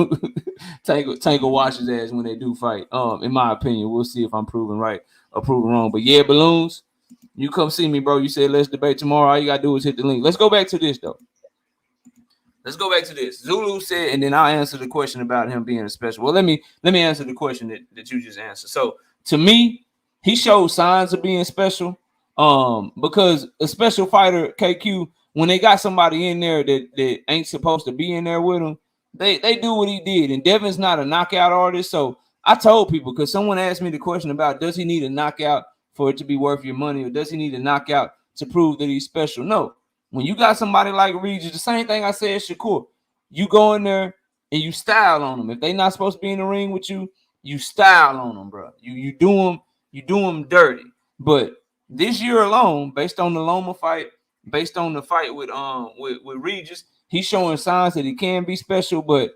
Tank will wash his ass when they do fight. In my opinion, we'll see if I'm proven right or proven wrong. But yeah, Balloons, you come see me, bro. You said let's debate tomorrow. All you gotta do is hit the link. Let's go back to this though. Zulu said, and then I'll answer the question about him being a special. Well, let me answer the question that you just answered. So to me, he showed signs of being special. Because a special fighter, KQ, when they got somebody in there that ain't supposed to be in there with him, they do what he did. And Devin's not a knockout artist. So I told people, because someone asked me the question about does he need a knockout for it to be worth your money, or does he need a knockout to prove that he's special? No. When you got somebody like Regis, the same thing I said, Shakur, you go in there and you style on them. If they not supposed to be in the ring with you, you style on them, bro. You do them dirty. But this year alone, based on the Loma fight, based on the fight with Regis, he's showing signs that he can be special. But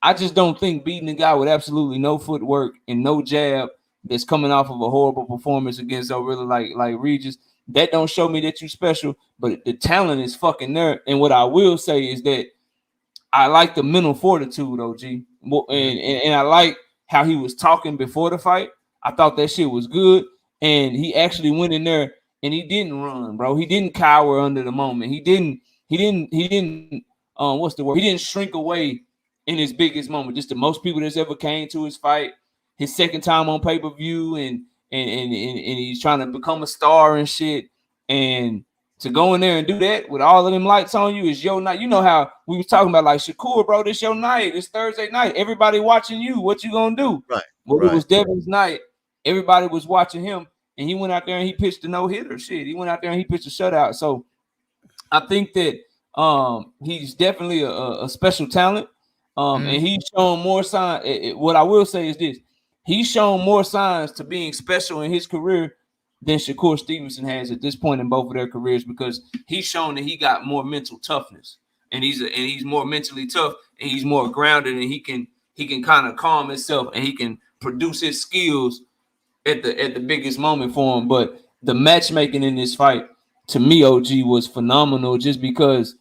I just don't think beating a guy with absolutely no footwork and no jab that's coming off of a horrible performance against a really like Regis, that don't show me that you special. But the talent is fucking there. And what I will say is that I like the mental fortitude, OG, and I like how he was talking before the fight. I thought that shit was good, and he actually went in there and he didn't run, bro. He didn't cower under the moment. He didn't. What's the word? He didn't shrink away in his biggest moment. Just the most people that's ever came to his fight, his second time on pay per view, and he's trying to become a star and shit, and to go in there and do that with all of them lights on you is your night. You know how we was talking about like Shakur, bro. This your night. It's Thursday night. Everybody watching you. What you gonna do? Right. Well, it was Devin's night. Everybody was watching him, and he went out there and he pitched a no hitter. Shit, he went out there and he pitched a shutout. So I think that he's definitely a special talent. And he's shown more signs. What I will say is this: he's shown more signs to being special in his career than Shakur Stevenson has at this point in both of their careers, because he's shown that he got more mental toughness, and he's more mentally tough, and he's more grounded, and he can kind of calm himself, and he can produce his skills at the biggest moment for him. But the matchmaking in this fight, to me, OG, was phenomenal, just because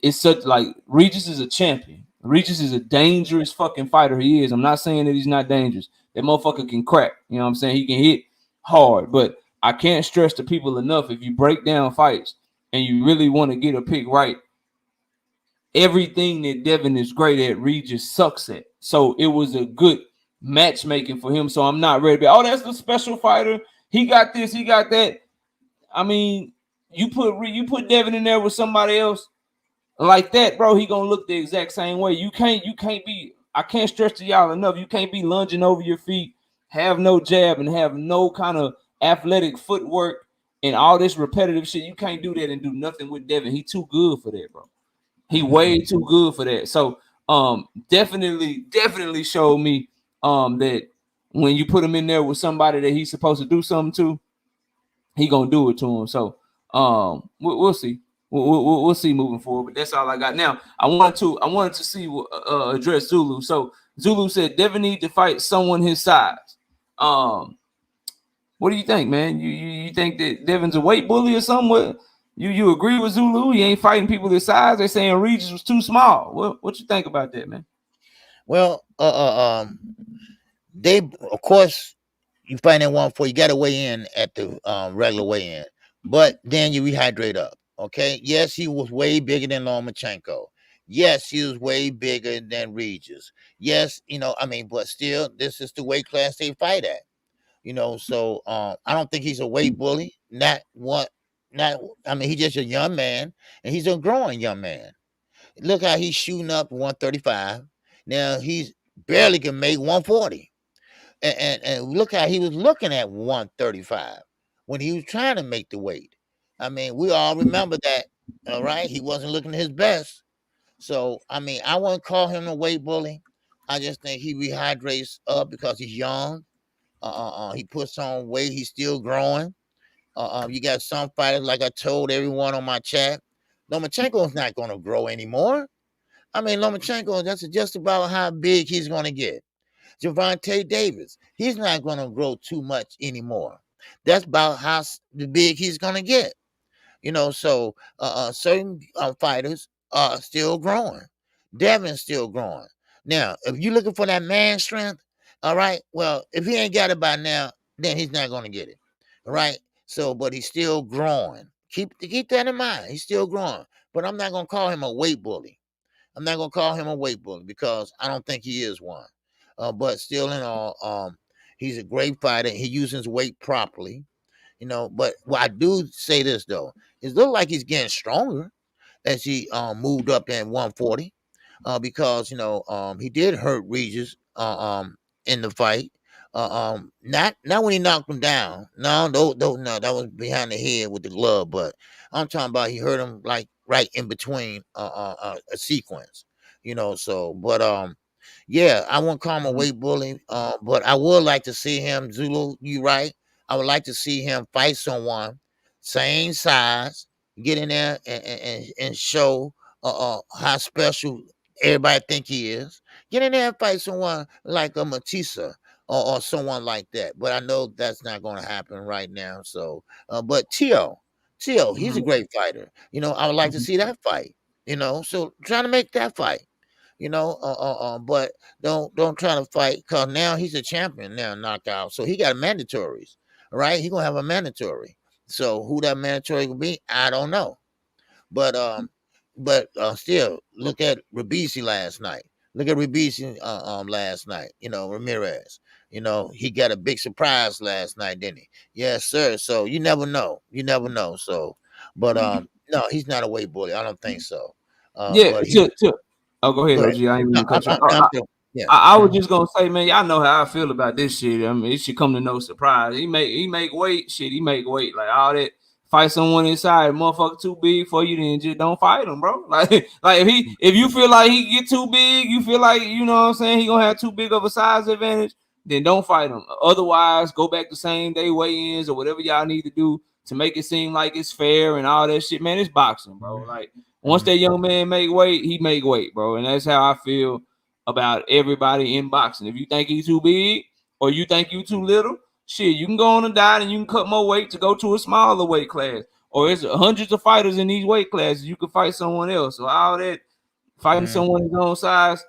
it's such like Regis is a champion. Regis is a dangerous fucking fighter. He is. I'm not saying that he's not dangerous. That motherfucker can crack. You know what I'm saying? He can hit hard, but I can't stress to people enough, if you break down fights and you really want to get a pick right, everything that Devin is great at, Regis sucks at. So it was a good matchmaking for him. So I'm not ready to be, oh, that's the special fighter. He got this, he got that. I mean, you put Devin in there with somebody else like that, bro, he gonna look the exact same way. You can't be, I can't stress to y'all enough, you can't be lunging over your feet, have no jab, and have no kind of athletic footwork and all this repetitive shit. You can't do that and do nothing with Devin. He too good for that, bro. He way too good for that. So definitely showed me that when you put him in there with somebody that he's supposed to do something to, he gonna do it to him. So we'll see. We'll see moving forward, but that's all I got. Now I wanted to see address Zulu. So Zulu said Devin need to fight someone his size. What do you think, man? You think that Devin's a weight bully or something? You agree with Zulu? He ain't fighting people his size. They're saying Regis was too small. What you think about that, man? Well, they of course you find that 140, you got to weigh in at the regular weigh in, but then you rehydrate up. Okay, yes, he was way bigger than Lomachenko. Yes, he was way bigger than Regis. Yes, but still, this is the weight class they fight at. So I don't think he's a weight bully. He's just a young man, and he's a growing young man. Look how he's shooting up 135. Now he's barely can make 140. And look how he was looking at 135 when he was trying to make the weight. I mean, we all remember that, all right? He wasn't looking his best. So, I wouldn't call him a weight bully. I just think he rehydrates up because he's young. He puts on weight. He's still growing. You got some fighters, like I told everyone on my chat, Lomachenko's not going to grow anymore. Lomachenko, that's just about how big he's going to get. Gervonta Davis, he's not going to grow too much anymore. That's about how big he's going to get. So certain fighters are still growing. Devin's still growing. Now, if you're looking for that man strength, all right, well, if he ain't got it by now, then he's not going to get it. All right? So, but he's still growing. Keep that in mind. He's still growing. But I'm not going to call him a weight bully. I'm not going to call him a weight bully because I don't think he is one. But still in all, he's a great fighter. He uses his weight properly. But what I do say this though, it looks like he's getting stronger as he moved up in 140, because he did hurt Regis in the fight. Not when he knocked him down. No, that was behind the head with the glove. But I'm talking about he hurt him like right in between a sequence. So but yeah, I won't call him a weight bully, but I would like to see him, Zulu, you right. I would like to see him fight someone same size, get in there and show how special everybody think he is. Get in there and fight someone like a Matissa or someone like that. But I know that's not going to happen right now. So, but Tio, he's a great fighter. I would like to see that fight. So trying to make that fight. But don't try to fight because now he's a champion now, knockout. So he got mandatories, right? He gonna have a mandatory. So who that mandatory will be, I don't know. But still, look at Ribisi last night. Look at Ribisi last night. Ramirez. He got a big surprise last night, didn't he? Yes, sir. So you never know. You never know. So, but no, he's not a weight bully. I don't think so. Yeah, But he. oh, go ahead, Go OG. ahead. I ain't No, mean to cut you off. yeah. I was just gonna say, man, y'all know how I feel about this shit. I mean, it should come to no surprise. He make weight, shit. He make weight like all that. Fight someone inside, motherfucker too big for you, then just don't fight him, bro. Like if you feel like he get too big, you feel like you know what I'm saying, he gonna have too big of a size advantage, then don't fight him. Otherwise, go back to same day weigh-ins or whatever y'all need to do to make it seem like it's fair and all that shit. Man, it's boxing, bro. Like once that young man make weight, he make weight, bro, and that's how I feel about everybody in boxing. If you think he's too big or you think you too little, shit, you can go on a diet and you can cut more weight to go to a smaller weight class. Or there's hundreds of fighters in these weight classes. You can fight someone else. So all that fighting someone his own size,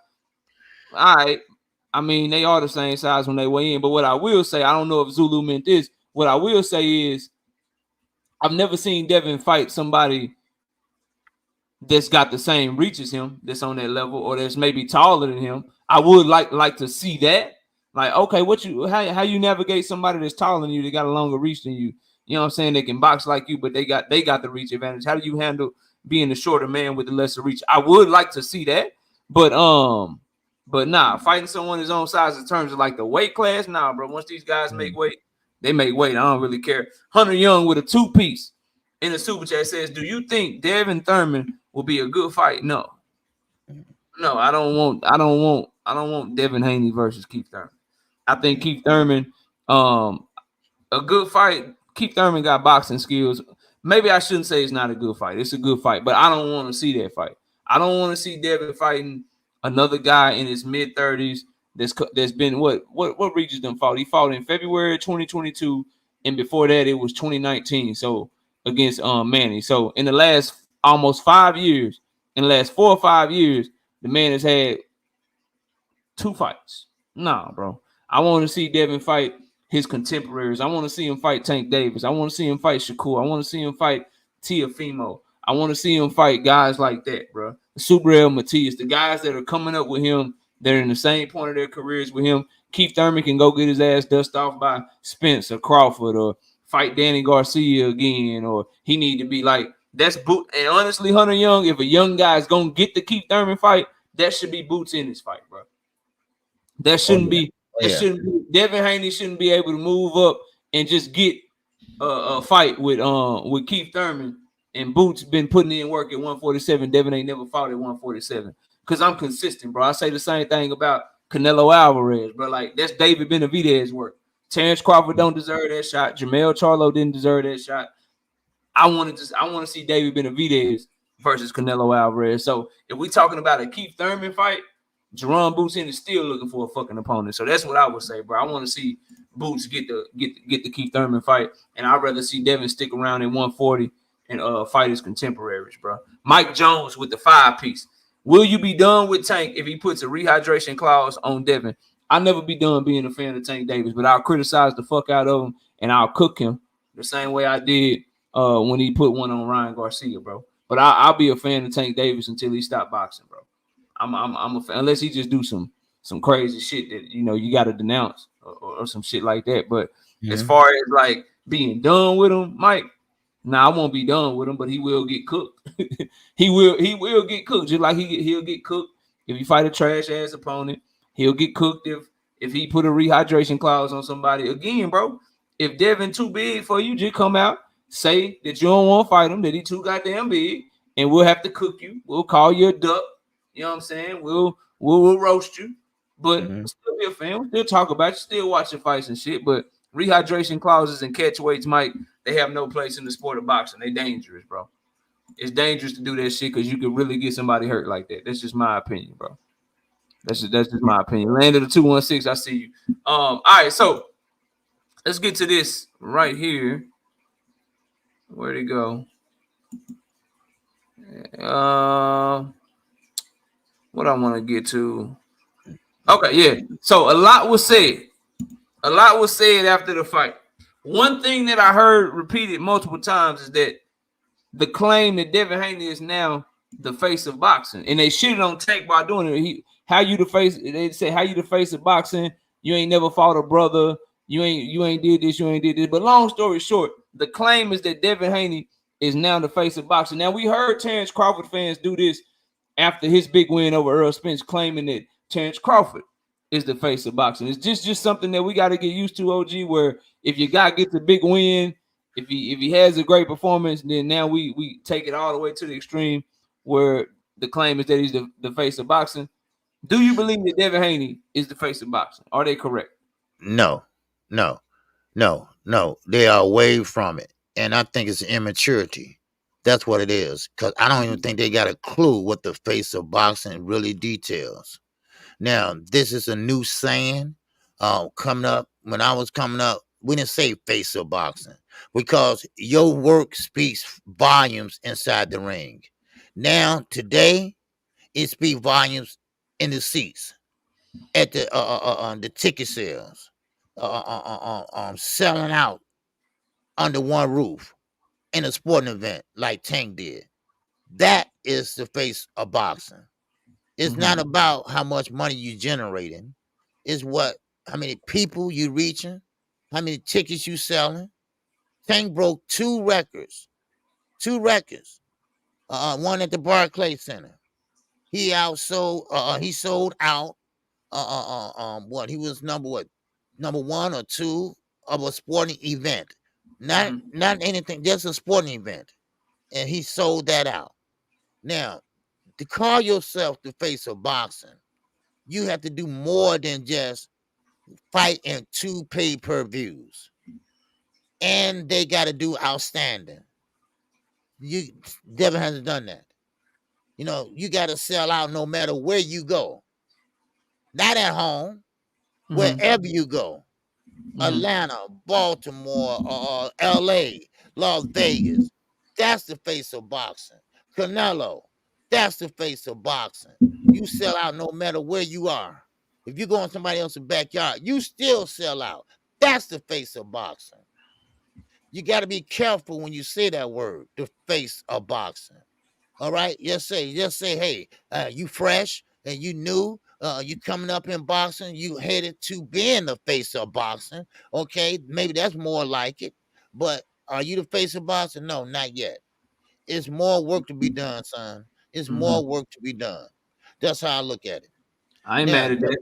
all right. I mean, they are the same size when they weigh in. But what I will say, I don't know if Zulu meant this. What I will say is I've never seen Devin fight somebody that's got the same reach as him, that's on that level, or that's maybe taller than him. I would like to see that. Like, okay, how you navigate somebody that's taller than you, they got a longer reach than you. You know what I'm saying? They can box like you, but they got the reach advantage. How do you handle being the shorter man with the lesser reach? I would like to see that, but nah, fighting someone his own size in terms of like the weight class, nah, bro. Once these guys make weight, they make weight. I don't really care. Hunter Young with a 2-piece in the super chat says, "Do you think Devin Thurman will be a good fight?" No, I don't want Devin Haney versus Keith Thurman. I think Keith Thurman, a good fight. Keith Thurman got boxing skills. Maybe I shouldn't say it's not a good fight. It's a good fight, but I don't want to see that fight. I don't want to see Devin fighting another guy in his mid-30s that's been what Regis done fought. He fought in February 2022, and before that it was 2019. So against Manny. So in the last almost 5 years, in the last 4 or 5 years, the man has had 2 fights. Nah, bro. I want to see Devin fight his contemporaries. I want to see him fight Tank Davis. I want to see him fight Shakur. I want to see him fight Teofimo. I want to see him fight guys like that, bro. Subriel Matias, the guys that are coming up with him, they're in the same point of their careers with him. Keith Thurman can go get his ass dusted off by Spence or Crawford or fight Danny Garcia again, or he need to be like, that's boot. And honestly, Hunter Young, if a young guy is going to get the Keith Thurman fight, that should be boots in his fight, bro. That shouldn't be. Shouldn't be. Devin Haney shouldn't be able to move up and just get a fight with Keith Thurman. And Boots been putting in work at 147. Devin ain't never fought at 147. Because I'm consistent, bro. I say the same thing about Canelo Alvarez, bro. Like, that's David Benavidez's work. Terrence Crawford don't deserve that shot. Jamel Charlo didn't deserve that shot. I want to see David Benavidez versus Canelo Alvarez. So if we talking about a Keith Thurman fight, Jerome Boots is still looking for a fucking opponent. So that's what I would say, bro. I want to see Boots get the Keith Thurman fight, and I'd rather see Devin stick around at 140 and fight his contemporaries, bro. Mike Jones with the 5-piece. Will you be done with Tank if he puts a rehydration clause on Devin? I'll never be done being a fan of Tank Davis, but I'll criticize the fuck out of him and I'll cook him the same way I did when he put one on Ryan Garcia, bro. But I'll be a fan of Tank Davis until he stop boxing, bro. I'm a fan, unless he just do some crazy shit that you got to denounce or some shit like that. But as far as like being done with him, Mike, I won't be done with him, but he will get cooked. he will get cooked, just like he'll get cooked if you fight a trash ass opponent. He'll get cooked if he put a rehydration clause on somebody. Again, bro, if Devin too big for you, just come out, say that you don't want to fight him, that he too goddamn big, and we'll have to cook you. We'll call you a duck. You know what I'm saying? We'll roast you, but still be a fan. We'll still talk about you, still watch your fights and shit. But rehydration clauses and catch weights, Mike, they have no place in the sport of boxing. They dangerous, bro. it's dangerous to do that shit because you could really get somebody hurt like that. That's just my opinion, bro. That's just my opinion. Land of the 216, I see you. All right, so let's get to this right here. Where'd it go? What I want to get to. Okay, yeah. So a lot was said. A lot was said after the fight. One thing that I heard repeated multiple times is that the claim that Devin Haney is now the face of boxing, and they shitted on Tank by doing it. How you the face? They say how you the face of boxing? You ain't never fought a brother. You ain't did this. You ain't did this. But long story short, the claim is that Devin Haney is now the face of boxing. Now we heard Terrence Crawford fans do this after his big win over Earl Spence, claiming that Terrence Crawford is the face of boxing. It's just something that we got to get used to, OG, where if your guy gets a big win, if he has a great performance, then now we take it all the way to the extreme where the claim is that he's the face of boxing. Do you believe that Devin Haney is the face of boxing? Are they correct? No. They are away from it. And I think it's immaturity. That's what it is. Because I don't even think they got a clue what the face of boxing really details. Now, this is a new saying coming up. When I was coming up, we didn't say face of boxing because your work speaks volumes inside the ring. Now, today, it speaks volumes in the seats, at the ticket sales, selling out under one roof in a sporting event like Tank did. That is the face of boxing. It's not about how much money you generating. It's how many people you reaching, how many tickets you selling. Tank broke two records. One at the Barclays Center. He sold out. He was number one or two of a sporting event. Not anything, just a sporting event. And he sold that out. Now, to call yourself the face of boxing, you have to do more than just fight in 2 pay-per-views. And they got to do outstanding. Devin hasn't done that. You got to sell out no matter where you go. Not at home, wherever you go. Atlanta, Baltimore, LA, Las Vegas. That's the face of boxing. Canelo, that's the face of boxing. You sell out no matter where you are. If you go in somebody else's backyard, you still sell out. That's the face of boxing. You got to be careful when you say that word, the face of boxing. All right? Just say, hey, you fresh and you new. You coming up in boxing, you headed to being the face of boxing. Okay, maybe that's more like it. But are you the face of boxing? No, not yet. It's more work to be done, son. It's more work to be done. That's how I look at it. I ain't mad at that.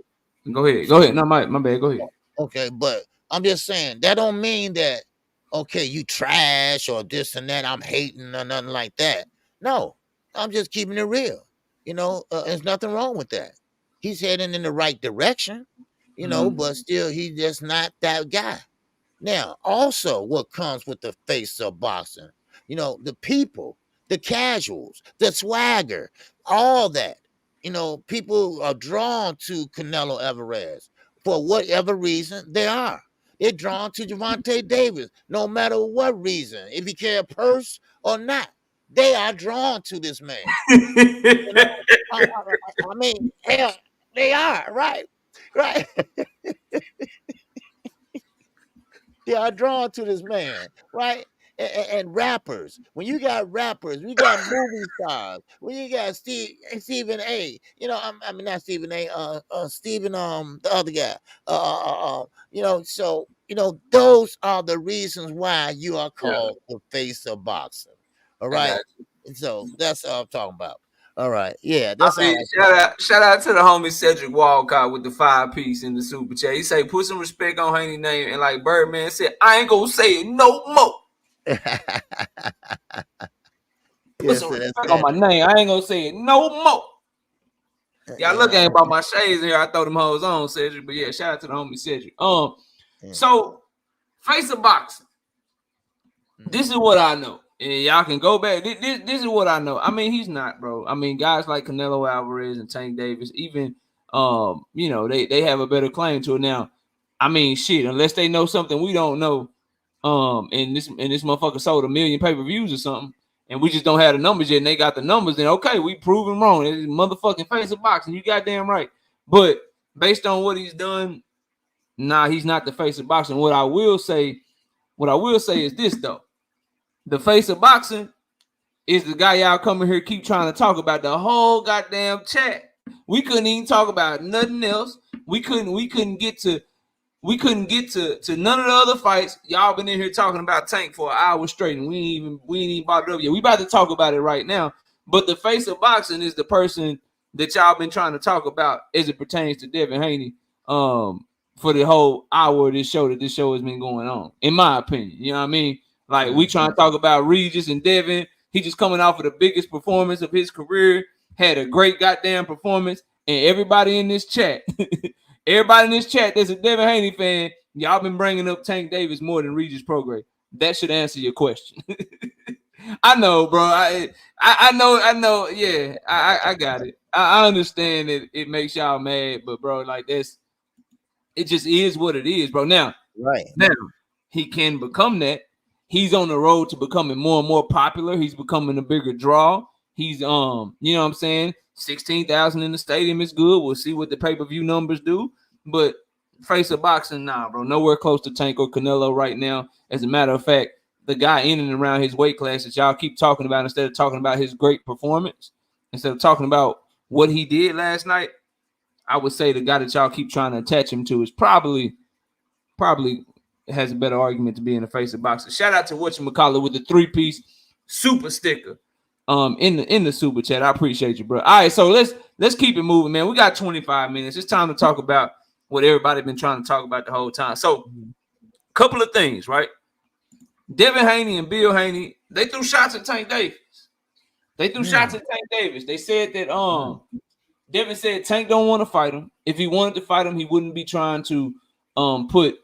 Go ahead. No, my bad. Go ahead. Okay, but I'm just saying that don't mean that, okay, you trash or this and that. I'm hating or nothing like that. No, I'm just keeping it real. There's nothing wrong with that. He's heading in the right direction, but still, he's just not that guy. Now, also, what comes with the face of boxing, the people, the casuals, the swagger, all that. People are drawn to Canelo Alvarez for whatever reason they are. They're drawn to Gervonta Davis, no matter what reason, if he carry a purse or not. They are drawn to this man. I mean, hell, they are, right? They are drawn to this man, right? And rappers. When you got rappers, we got movie stars. When you got Stephen A. I mean not Stephen A. Stephen the other guy. So those are the reasons why you are called the face of boxing. All right. So that's all I'm talking about. All right. Yeah. That's shout out to the homie Cedric Walcott with the 5-piece in the super chat. He say put some respect on Haney's name, and like Birdman said, I ain't gonna say it no more. Put some respect on my name. I ain't gonna say it no more. Y'all look at about my shades here. I throw them hoes on, Cedric. But yeah, shout out to the homie Cedric. So face of boxing. This is what I know. And y'all can go back. This is what I know. I mean, he's not, bro. I mean, guys like Canelo Alvarez and Tank Davis, even they have a better claim to it now. I mean, shit, unless they know something we don't know, and this motherfucker sold 1 million pay-per-views or something, and we just don't have the numbers yet, and they got the numbers, then okay, we proven wrong. It's motherfucking face of boxing. You goddamn right. But based on what he's done, nah, he's not the face of boxing. What I will say is this though. The face of boxing is the guy y'all coming here keep trying to talk about the whole goddamn chat. We couldn't even talk about nothing else. We couldn't get to none of the other fights. Y'all been in here talking about Tank for an hour straight, and we ain't even brought it up yet. We about to talk about it right now. But the face of boxing is the person that y'all been trying to talk about as it pertains to Devin Haney. For the whole hour of this show has been going on, in my opinion. You know what I mean? Like, we trying to talk about Regis and Devin. He just coming off of the biggest performance of his career, had a great goddamn performance, and everybody in this chat that's a Devin Haney fan, y'all been bringing up Tank Davis more than Regis Prograis. That should answer your question. I know, bro. I know. Yeah, I got it. I understand that it makes y'all mad, but bro, like it just is what it is, bro. Now he can become that. He's on the road to becoming more and more popular. He's becoming a bigger draw. He's you know what I'm saying? 16,000 in the stadium is good. We'll see what the pay-per-view numbers do. But face of boxing, nah, bro. Nowhere close to Tank or Canelo right now. As a matter of fact, the guy in and around his weight class that y'all keep talking about, instead of talking about his great performance, instead of talking about what he did last night, I would say the guy that y'all keep trying to attach him to is probably has a better argument to be in the face of boxing. Shout out to whatchamacallit with the 3-piece super sticker in the super chat. I appreciate you, bro. All right, so let's keep it moving, man. We got 25 minutes. It's time to talk about what everybody been trying to talk about the whole time. So, couple of things, right? Devin Haney and Bill Haney, they threw shots at Tank Davis. They said that Devin said Tank don't want to fight him. If he wanted to fight him, he wouldn't be trying to put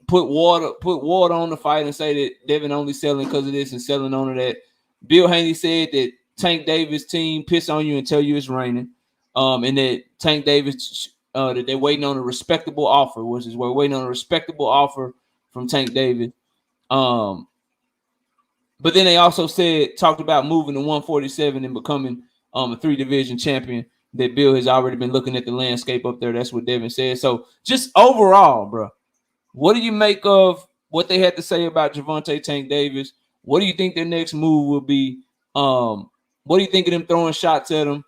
water on the fight and say that Devin only selling because of this and selling on to that. Bill Haney said that Tank Davis team piss on you and tell you it's raining. And that Tank Davis that they're waiting on a respectable offer, which is we're waiting on a respectable offer from Tank Davis. But then they also talked about moving to 147 and becoming a 3-division champion. That Bill has already been looking at the landscape up there. That's what Devin said. So just overall, bro, what do you make of what they had to say about Gervonta Tank Davis? What do you think their next move will be? What do you think of them throwing shots at him?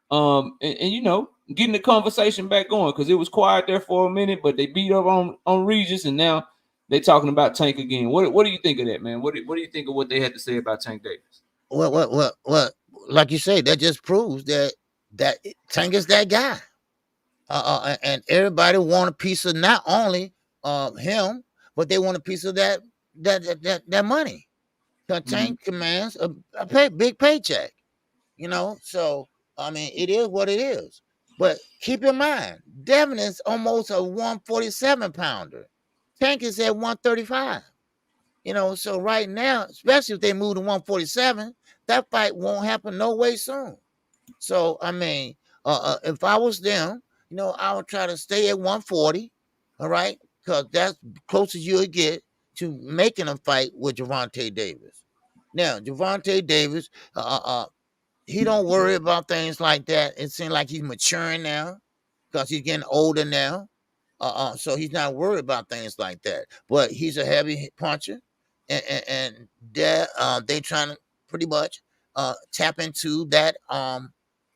And getting the conversation back going, because it was quiet there for a minute, but they beat up on Regis, and now they're talking about Tank again. What do you think of that, man? What do you think of what they had to say about Tank Davis? Well, like you say, that just proves that Tank is that guy. And everybody want a piece of not only him, but they want a piece of that money. Tank commands a big paycheck, So I mean, it is what it is. But keep in mind, Devin is almost a 147 pounder. Tank is at 135. So right now, especially if they move to 147, that fight won't happen no way soon. So I mean, if I was them, I would try to stay at 140, all right, because that's close as you would get to making a fight with Gervonta Davis. Now, Gervonta Davis, he don't worry about things like that. It seems like he's maturing now because he's getting older now. So he's not worried about things like that. But he's a heavy puncher, and they trying to pretty much tap into that. I'm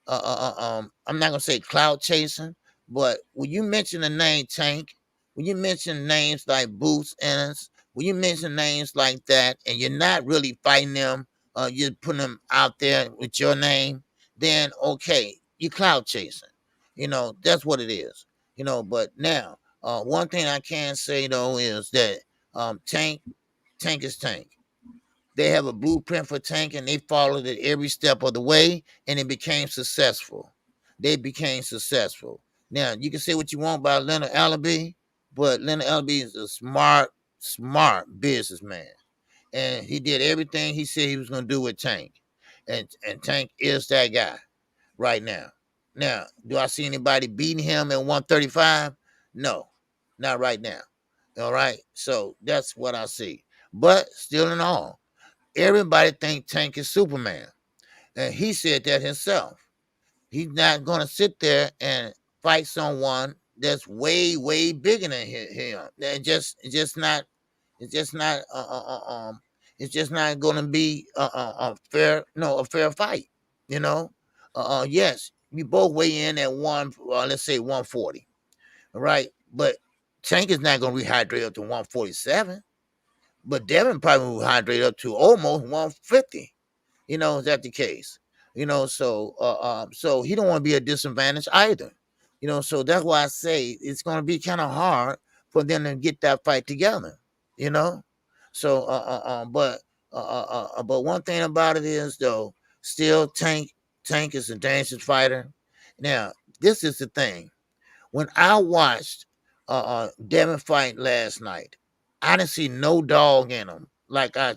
not gonna say cloud chasing, but when you mention the name Tank, when you mention names like Boots Ennis, when you mention names like that, and you're not really fighting them, you're putting them out there with your name, then okay, you cloud chasing. That's what it is. But now, one thing I can say though is that Tank is Tank. They have a blueprint for Tank, and they followed it every step of the way, and it became successful. They became successful. Now, you can say what you want about Leonard Allaby, but Leonard Allaby is a smart businessman. and he did everything he said he was going to do with Tank, and Tank is that guy right now. Now, do I see anybody beating him at 135? No, not right now. All right, so that's what I see. But still in all, everybody think Tank is Superman, and he said that himself. He's not going to sit there and fight someone that's way, way bigger than him. And just not, it's just not, it's just not going to be a fair, no, a fair fight. You know, yes, we both weigh in at let's say 140, all right. But Tank is not going to rehydrate up to 147. But Devin probably will hydrate up to almost 150. Is that the case? So he don't want to be a disadvantage either. So that's why I say it's going to be kind of hard for them to get that fight together. You know, so but one thing about it is though, still Tank is a dangerous fighter. Now this is the thing. When I watched Devin fight last night, I didn't see no dog in him like I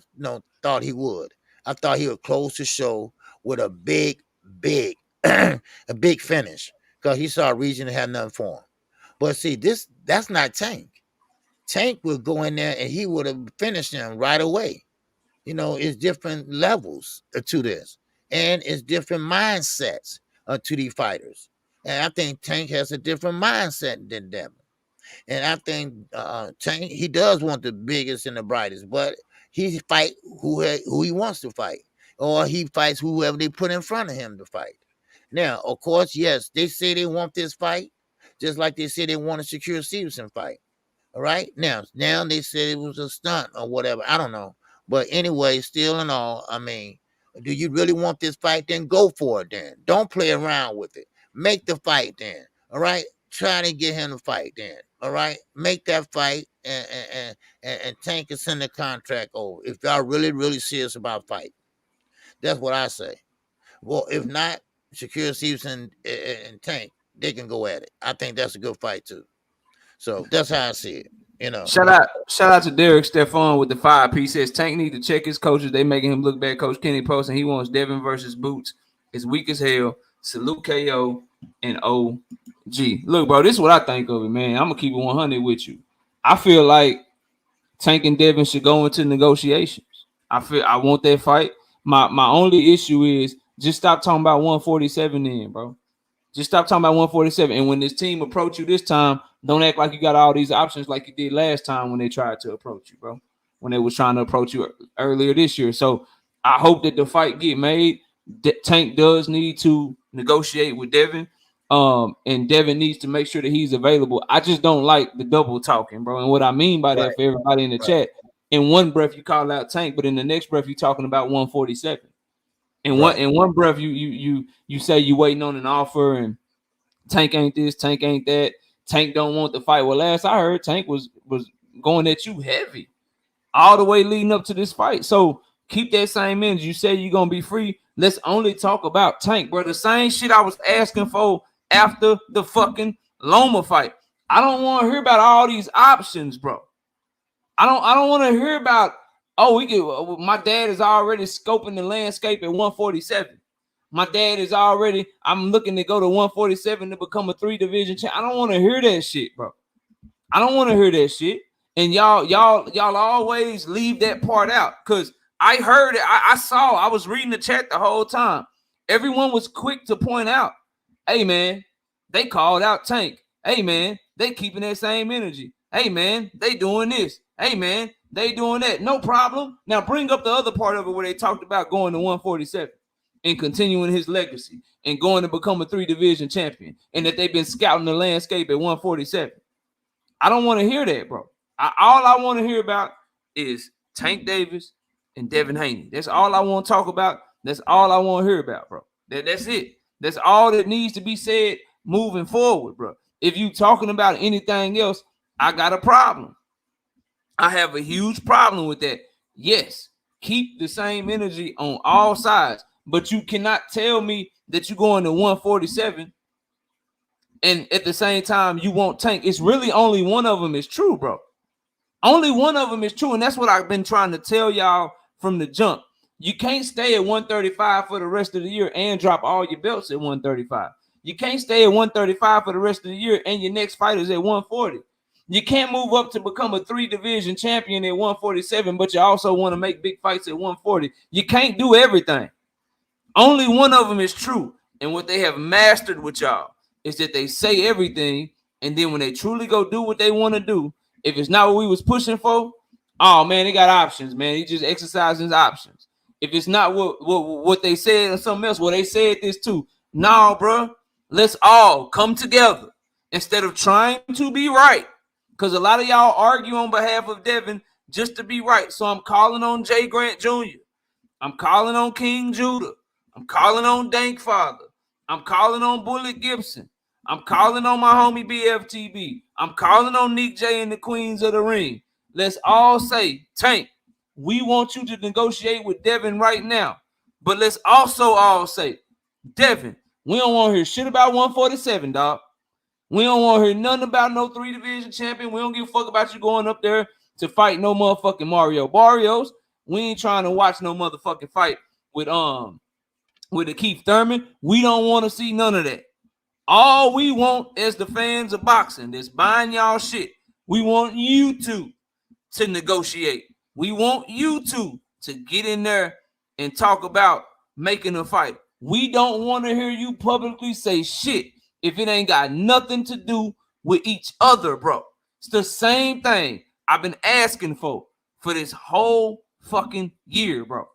thought he would. I thought he would close the show with a big, a big finish because he saw a region that had nothing for him. But see, that's not Tank. Tank would go in there and he would have finished him right away. It's different levels to this, and it's different mindsets to these fighters. And I think Tank has a different mindset than Devin. And I think Tank, he does want the biggest and the brightest, but he fight who he wants to fight, or he fights whoever they put in front of him to fight. Now, of course, yes, they say they want this fight, just like they say they want a Shakur Stevenson fight. All right. Now they said it was a stunt or whatever. I don't know. But anyway, still in all, I mean, do you really want this fight? Then go for it then. Don't play around with it. Make the fight then. All right. Try to get him to fight then. All right. Make that fight and Tank and send the contract over. If y'all really, really serious about fight. That's what I say. Well, if not, Shakur Stevenson and Tank, they can go at it. I think that's a good fight too. So that's how I see it. Shout out to Derek Stefan with the 5-piece. Says Tank need to check his coaches. They making him look bad. Coach Kenny posting he wants Devin versus Boots. It's weak as hell. Salute KO and OG. Look, bro, this is what I think of it, man. I'm gonna keep it 100 with you. I feel like Tank and Devin should go into negotiations. I want that fight. My only issue is just stop talking about 147 then, bro. Just stop talking about 147. And when this team approach you this time, don't act like you got all these options like you did last time when they tried to approach you, bro. When they was trying to approach you earlier this year. So I hope that the fight get made. Tank does need to negotiate with Devin. And Devin needs to make sure that he's available. I just don't like the double talking, bro. And what I mean by that for everybody in the chat, in one breath you call out Tank, but in the next breath you're talking about 147. In one breath, you say you waiting on an offer and Tank ain't this, Tank ain't that. Tank don't want the fight. Well, last I heard, Tank was going at you heavy all the way leading up to this fight. So keep that same energy. You say you're gonna be free. Let's only talk about Tank, bro. The same shit I was asking for after the fucking Loma fight. I don't want to hear about all these options, bro. I don't want to hear about. Oh, my dad is already scoping the landscape at 147. My dad is already, I'm looking to go to 147 to become a 3-division champ. I don't want to hear that shit, bro. I don't want to hear that shit. And y'all always leave that part out. Because I heard it. I was reading the chat the whole time. Everyone was quick to point out, hey, man, they called out Tank. Hey, man, they keeping that same energy. Hey, man, they doing this. Hey, man, they doing that. No problem. Now bring up the other part of it where they talked about going to 147 and continuing his legacy and going to become a 3-division champion and that they've been scouting the landscape at 147. I don't want to hear that, bro. All I want to hear about is Tank Davis and Devin Haney. That's all I want to talk about. That's all I want to hear about, bro. That's it. That's all that needs to be said moving forward, bro. If you talking about anything else, I got a problem. I have a huge problem with that. Yes, keep the same energy on all sides, but you cannot tell me that you're going to 147 and at the same time you want Tank. It's really only one of them is true, bro. Only one of them is true, and that's what I've been trying to tell y'all from the jump. You can't stay at 135 for the rest of the year and drop all your belts at 135. You can't stay at 135 for the rest of the year and your next fight is at 140. You can't move up to become a 3-division champion at 147, but you also want to make big fights at 140. You can't do everything. Only one of them is true. And what they have mastered with y'all is that they say everything, and then when they truly go do what they want to do, if it's not what we was pushing for, oh man, they got options, man. He just exercising his options. If it's not what they said or something else, well, they said this too. No, bro, let's all come together instead of trying to be right. Because a lot of y'all argue on behalf of Devin just to be right. So I'm calling on Jay Grant Jr. I'm calling on King Judah. I'm calling on Dank Father. I'm calling on Bullet Gibson. I'm calling on my homie BFTB. I'm calling on Nick J and the Queens of the Ring. Let's all say, Tank, we want you to negotiate with Devin right now. But let's also all say, Devin, we don't want to hear shit about 147, dog. We don't want to hear nothing about no 3-division champion. We don't give a fuck about you going up there to fight no motherfucking Mario Barrios. We ain't trying to watch no motherfucking fight with the Keith Thurman. We don't want to see none of that. All we want as the fans of boxing that's buying y'all shit, we want you to negotiate. We want you to get in there and talk about making a fight. We don't want to hear you publicly say shit if it ain't got nothing to do with each other, bro. It's the same thing I've been asking for this whole fucking year, bro.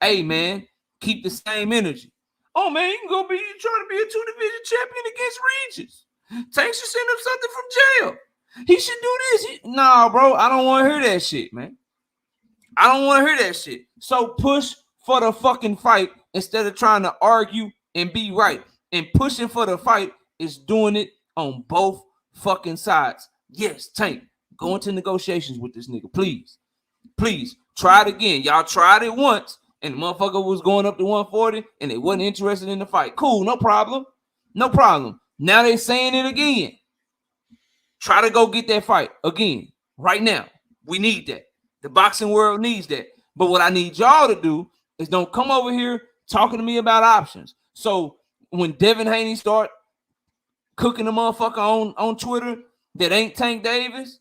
Hey, man, keep the same energy. Oh, man, you can go be trying to be a 2-division champion against Regis. Tank should send him something from jail. He should do this. Nah, bro, I don't want to hear that shit, man. I don't want to hear that shit. So push for the fucking fight instead of trying to argue and be right. And pushing for the fight is doing it on both fucking sides. Yes, Tank, go into negotiations with this nigga, please. Please, try it again. Y'all tried it once, and the motherfucker was going up to 140, and they wasn't interested in the fight. Cool, no problem. No problem. Now they saying it again. Try to go get that fight again right now. We need that. The boxing world needs that. But what I need y'all to do is don't come over here talking to me about options. So when Devin Haney start cooking a motherfucker on Twitter that ain't Tank Davis,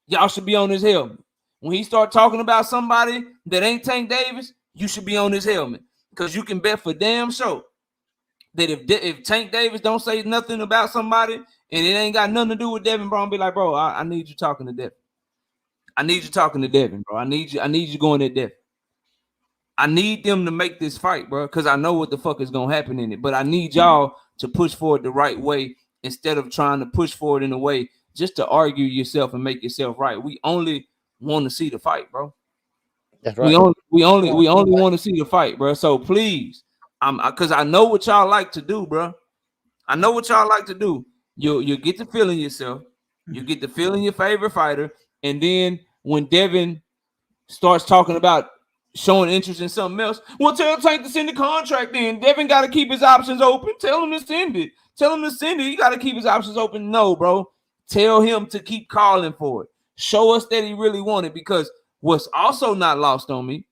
y'all should be on his helmet. When he start talking about somebody that ain't Tank Davis, you should be on his helmet. Because you can bet for damn sure that if Tank Davis don't say nothing about somebody and it ain't got nothing to do with Devin, bro, I'll be like, bro, I need you talking to Devin. I need you talking to Devin, bro. I need you going at Devin. I need them to make this fight, bro, because I know what the fuck is going to happen in it. But I need y'all to push forward the right way instead of trying to push forward in a way just to argue yourself and make yourself right. We only want to see the fight, bro. That's right. We only want to see the fight, bro. So please, because I know what y'all like to do, bro. I know what y'all like to do. You get to feeling yourself. You get to feeling your favorite fighter. And then when Devin starts talking about showing interest in something else, well, tell Tank to send the contract in. Devin got to keep his options open. Tell him to send it. Tell him to send it. He got to keep his options open. No, bro. Tell him to keep calling for it. Show us that he really wanted, because what's also not lost on me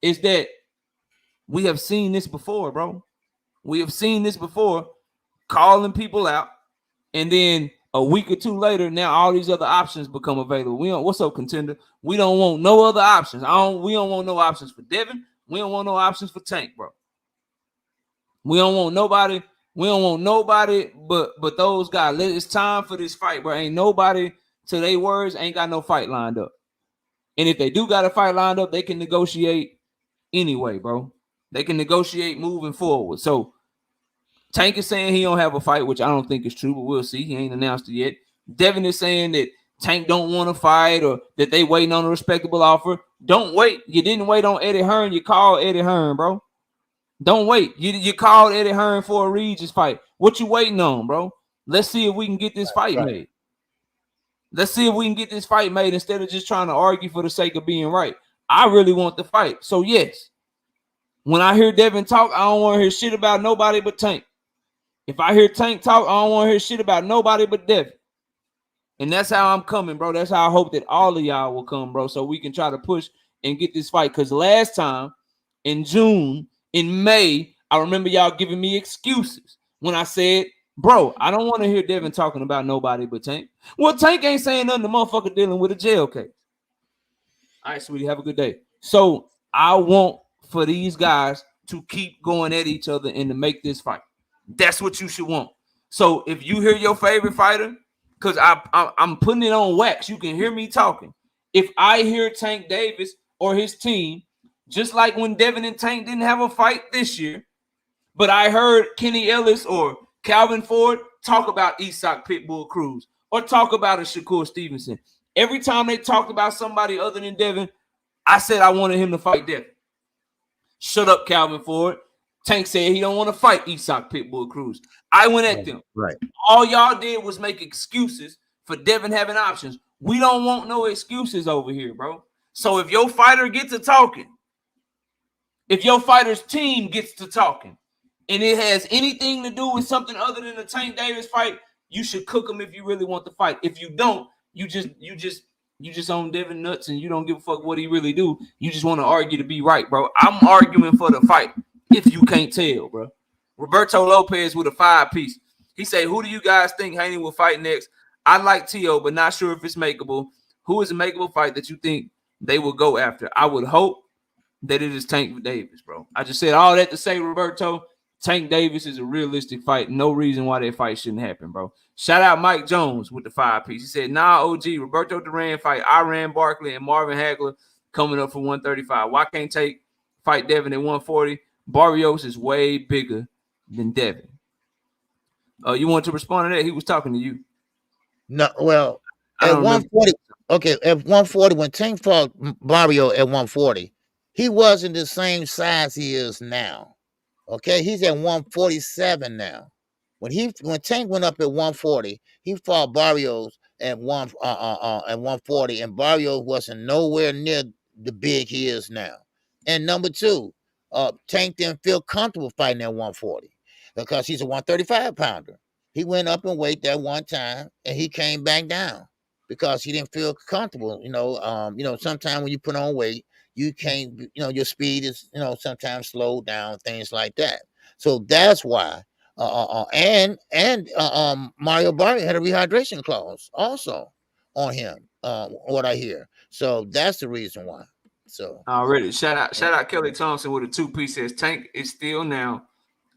is that we have seen this before, bro. We have seen this before, calling people out, and then a week or two later, now all these other options become available. What's up, contender? We don't want no other options. We don't want no options for Devin. We don't want no options for Tank, bro. We don't want nobody. We don't want nobody but those guys. It's time for this fight, bro. Ain't nobody, to their words, ain't got no fight lined up. And if they do got a fight lined up, they can negotiate anyway, bro. They can negotiate moving forward. So Tank is saying he don't have a fight, which I don't think is true, but we'll see. He ain't announced it yet. Devin is saying that Tank don't want to fight or that they waiting on a respectable offer. Don't wait. You didn't wait on Eddie Hearn. You called Eddie Hearn, bro. Don't wait. You called Eddie Hearn for a Regis fight. What you waiting on, bro? Let's see if we can get this fight made. Let's see if we can get this fight made instead of just trying to argue for the sake of being right. I really want the fight. So, yes, when I hear Devin talk, I don't want to hear shit about nobody but Tank. If I hear Tank talk, I don't want to hear shit about nobody but Devin. And that's how I'm coming, bro. That's how I hope that all of y'all will come, bro, so we can try to push and get this fight. Because last time in June, in May, I remember y'all giving me excuses when I said, bro, I don't want to hear Devin talking about nobody but Tank. Well, Tank ain't saying nothing. The motherfucker dealing with a jail case. All right, sweetie, have a good day. So I want for these guys to keep going at each other and to make this fight. That's what you should want. So if you hear your favorite fighter, because I'm putting it on wax, you can hear me talking. If I hear Tank Davis or his team, just like when Devin and Tank didn't have a fight this year, but I heard Kenny Ellis or Calvin Ford talk about Isak Pitbull Cruz or talk about a Shakur Stevenson. Every time they talked about somebody other than Devin, I said I wanted him to fight Devin. Shut up, Calvin Ford. Tank said he don't want to fight Isak Pitbull Cruz. I went at them. Right. All y'all did was make excuses for Devin having options. We don't want no excuses over here, bro. So if your fighter gets to talking, if your fighter's team gets to talking, and it has anything to do with something other than the Tank Davis fight, you should cook them if you really want to fight. If you don't, you just own Devin nuts and you don't give a fuck what he really do. You just want to argue to be right, bro. I'm arguing for the fight. If you can't tell, bro. Roberto Lopez with a 5-piece. He said, who do you guys think Haney will fight next? I like T.O., but not sure if it's makeable. Who is a makeable fight that you think they will go after? I would hope that it is Tank Davis, bro. I just said all that to say, Roberto, Tank Davis is a realistic fight. No reason why that fight shouldn't happen, bro. Shout out Mike Jones with the 5-piece. He said, nah, OG, Roberto Duran fight Iran Barkley and Marvin Hagler coming up for 135. Why can't Tank fight Devin at 140? Barrios is way bigger than Devin. You want to respond to that? He was talking to you. No, well, at 140, okay, at 140, when Tank fought Barrio at 140, he wasn't the same size he is now. Okay, he's at 147 now. When Tank went up at 140, he fought Barrios at 140, and Barrios wasn't nowhere near the big he is now. And number two, Tank didn't feel comfortable fighting at 140 because he's a 135 pounder. He went up in weight that one time and he came back down because he didn't feel comfortable. Sometimes when you put on weight, you can't, your speed is, sometimes slowed down, things like that. So that's why. Mario Barrio had a rehydration clause also on him. What I hear. So that's the reason why. So already shout out Kelly Thompson with a 2-piece. Says Tank is still now.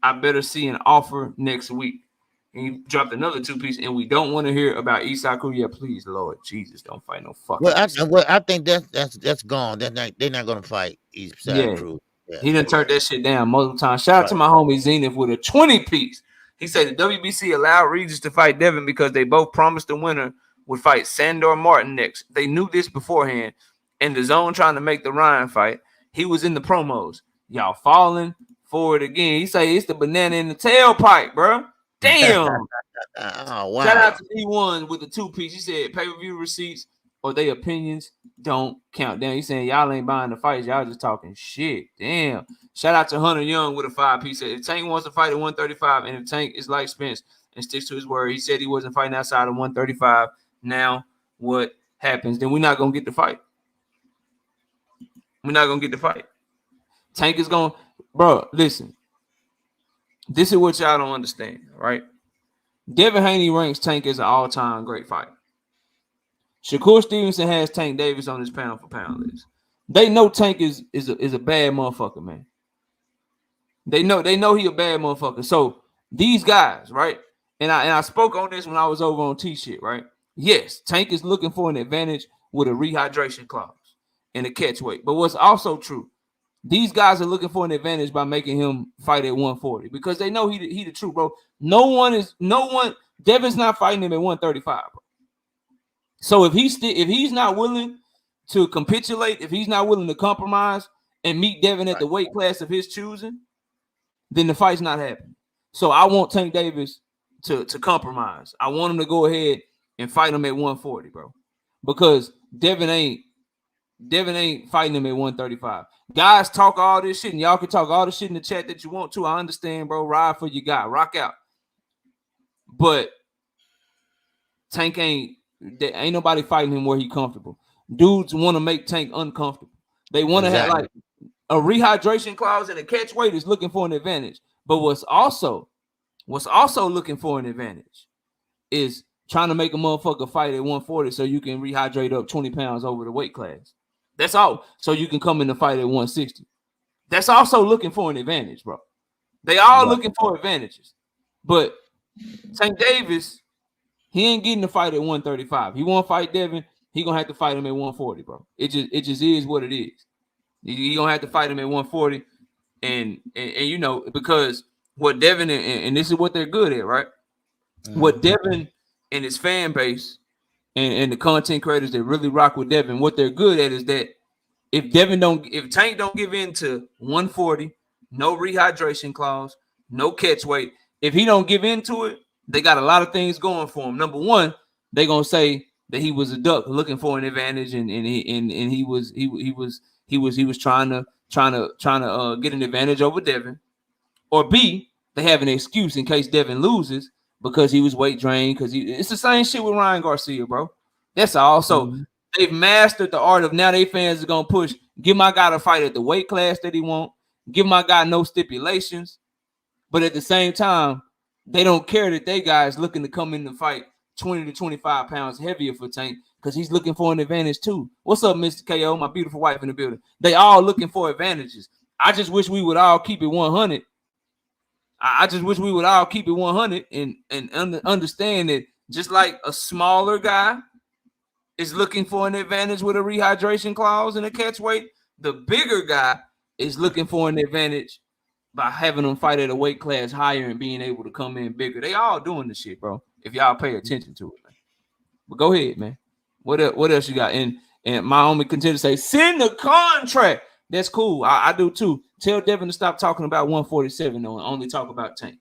I better see an offer next week. And he dropped another 2-piece, and we don't want to hear about Isak. Yeah, please, Lord Jesus, don't fight no fucking. Well, I think that's gone. They're not going to fight Isak Cruz. Yeah. He done turned that shit down multiple times. Shout out to my homie Zenith with a 20-piece. He said the WBC allowed Regis to fight Devin because they both promised the winner would fight Sandor Martin next. They knew this beforehand. And the zone trying to make the Ryan fight. He was in the promos. Y'all falling for it again. He say it's the banana in the tailpipe, bro. Damn. Oh, wow. Shout out to D1 with the 2-piece. He said pay-per-view receipts or their opinions don't count. Damn, he's saying y'all ain't buying the fights. Y'all just talking shit. Damn. Shout out to Hunter Young with a 5-piece. If Tank wants to fight at 135 and if Tank is like Spence and sticks to his word, he said he wasn't fighting outside of 135. Now what happens? Then we're not going to get the fight. We're not going to get the fight. Tank is going, bro, listen. This is what y'all don't understand, right? Devin Haney ranks Tank as an all-time great fighter. Shakur Stevenson has Tank Davis on his pound-for-pound list. They know Tank is a bad motherfucker, man. They know he a bad motherfucker. So these guys, right? And I spoke on this when I was over on T-Shit, right? Yes, Tank is looking for an advantage with a rehydration clause and a catch weight. But what's also true, these guys are looking for an advantage by making him fight at 140 because they know he the truth, bro. Devin's not fighting him at 135, bro. So if he's not willing to capitulate, if he's not willing to compromise and meet Devin at the weight class of his choosing, then the fight's not happening. So I want Tank Davis to compromise. I want him to go ahead and fight him at 140, bro. Because Devin ain't fighting him at 135. Guys talk all this shit, and y'all can talk all the shit in the chat that you want to. I understand, bro. Ride for your guy. Rock out. But Tank ain't ain't nobody fighting him where he comfortable. Dudes want to make Tank uncomfortable. They want to have like a rehydration clause and a catch weight is looking for an advantage. But what's also looking for an advantage is trying to make a motherfucker fight at 140 so you can rehydrate up 20 pounds over the weight class. That's all. So you can come in the fight at 160. That's also looking for an advantage, bro. They all looking for advantages. But Tank Davis, he ain't getting the fight at 135. He won't fight Devin. He gonna have to fight him at 140, bro. It just is what it is. He gonna have to fight him at 140, and you know, because what Devin and this is what they're good at, right? Mm-hmm. What Devin and his fan base and the content creators that really rock with Devin, what they're good at is that if Tank don't give in to 140, no rehydration clause, no catch weight, if he don't give into it, they got a lot of things going for him. Number one, they gonna say that he was a duck looking for an advantage, and he was trying to get an advantage over Devin. Or B, they have an excuse in case Devin loses because he was weight drained. Because it's the same shit with Ryan Garcia, bro. That's all. So they've mastered the art of now. They fans are gonna push. Give my guy to fight at the weight class that he want. Give my guy no stipulations. But at the same time, they don't care that they guys looking to come in the fight 20 to 25 pounds heavier for Tank because he's looking for an advantage too. What's up, Mr. KO? My beautiful wife in the building. They all looking for advantages. I just wish we would all keep it 100. I just wish we would all keep it 100 and understand that just like a smaller guy is looking for an advantage with a rehydration clause and a catch weight, the bigger guy is looking for an advantage by having them fight at a weight class higher and being able to come in bigger. They all doing this shit, bro. If y'all pay attention to it, man. But go ahead, man. What else you got? And my homie continue to say, send the contract. That's cool. I do too. Tell Devin to stop talking about 147 though, and only talk about Tank.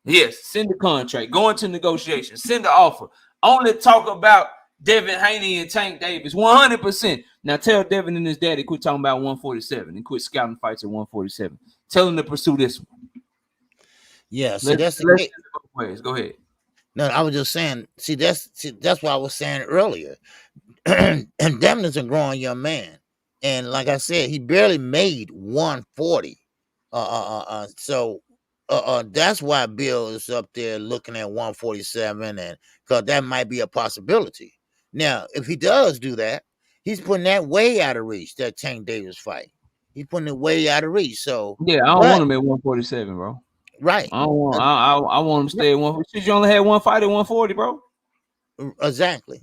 Yes, send the contract. Go into negotiations. Send the offer. Only talk about Devin Haney and Tank Davis. 100%. Now tell Devin and his daddy quit talking about 147 and quit scouting fights at 147. Tell him to pursue this one. Yeah, so that's the ways. Go ahead. No, I was just saying. That's what I was saying earlier. And Devin is a growing young man, and like I said, he barely made 140. So that's why Bill is up there looking at 147, and because that might be a possibility. Now, if he does do that, he's putting that way out of reach. That Tank Davis fight, he's putting it way out of reach. So yeah, I don't want him at 147, bro. Right. I want him to stay at 140. You only had one fight at 140, bro. Exactly.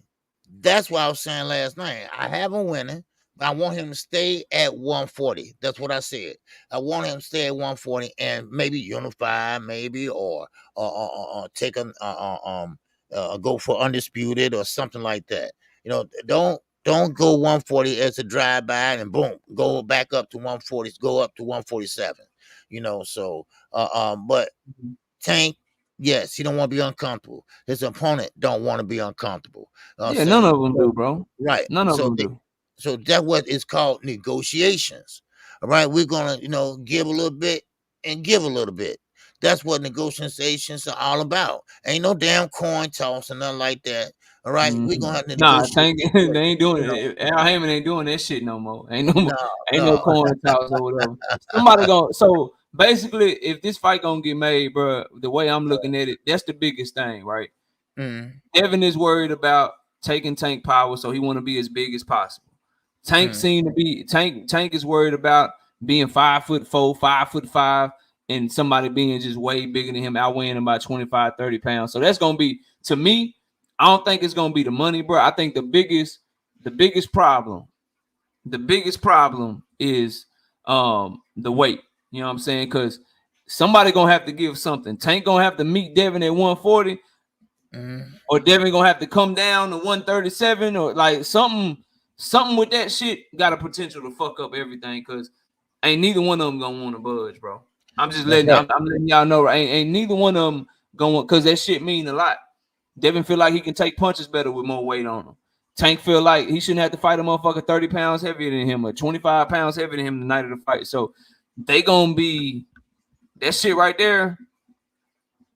That's what I was saying last night. I have him winning. I want him to stay at 140. That's what I said. I want him to stay at 140 and maybe unify, maybe or take go for undisputed or something like that. You know, don't go 140 as a drive by and boom, go back up to 140, go up to 147. You know, so but Tank, yes, he don't want to be uncomfortable. His opponent don't want to be uncomfortable. Yeah, none of them do, bro. Right. None of them do. So that's what is called negotiations. All right, we're gonna, give a little bit and give a little bit. That's what negotiations are all about. Ain't no damn coin toss and nothing like that. All right, we're gonna have to negotiate. Nah, they ain't doing it. Al Heyman ain't doing that shit no more. Ain't no coin toss or whatever. Somebody gonna. So basically, if this fight gonna get made, bro, the way I'm looking at it, that's the biggest thing, right? Devin is worried about taking Tank power, so he want to be as big as possible. Tank Tank is worried about being 5'4", 5'5", and somebody being just way bigger than him, outweighing him by 25, 30 pounds. So that's gonna be, to me, I don't think it's gonna be the money, bro. I think the biggest problem is the weight. You know what I'm saying? Because somebody gonna have to give something. Tank gonna have to meet Devin at 140, or Devin gonna have to come down to 137, or like something with that shit got a potential to fuck up everything. Because ain't neither one of them gonna want to budge, bro. I'm just letting y'all know. Ain't neither one of them going, because that shit mean a lot. Devin feel like he can take punches better with more weight on him. Tank feel like he shouldn't have to fight a motherfucker 30 pounds heavier than him or 25 pounds heavier than him the night of the fight. So they gonna be, that shit right there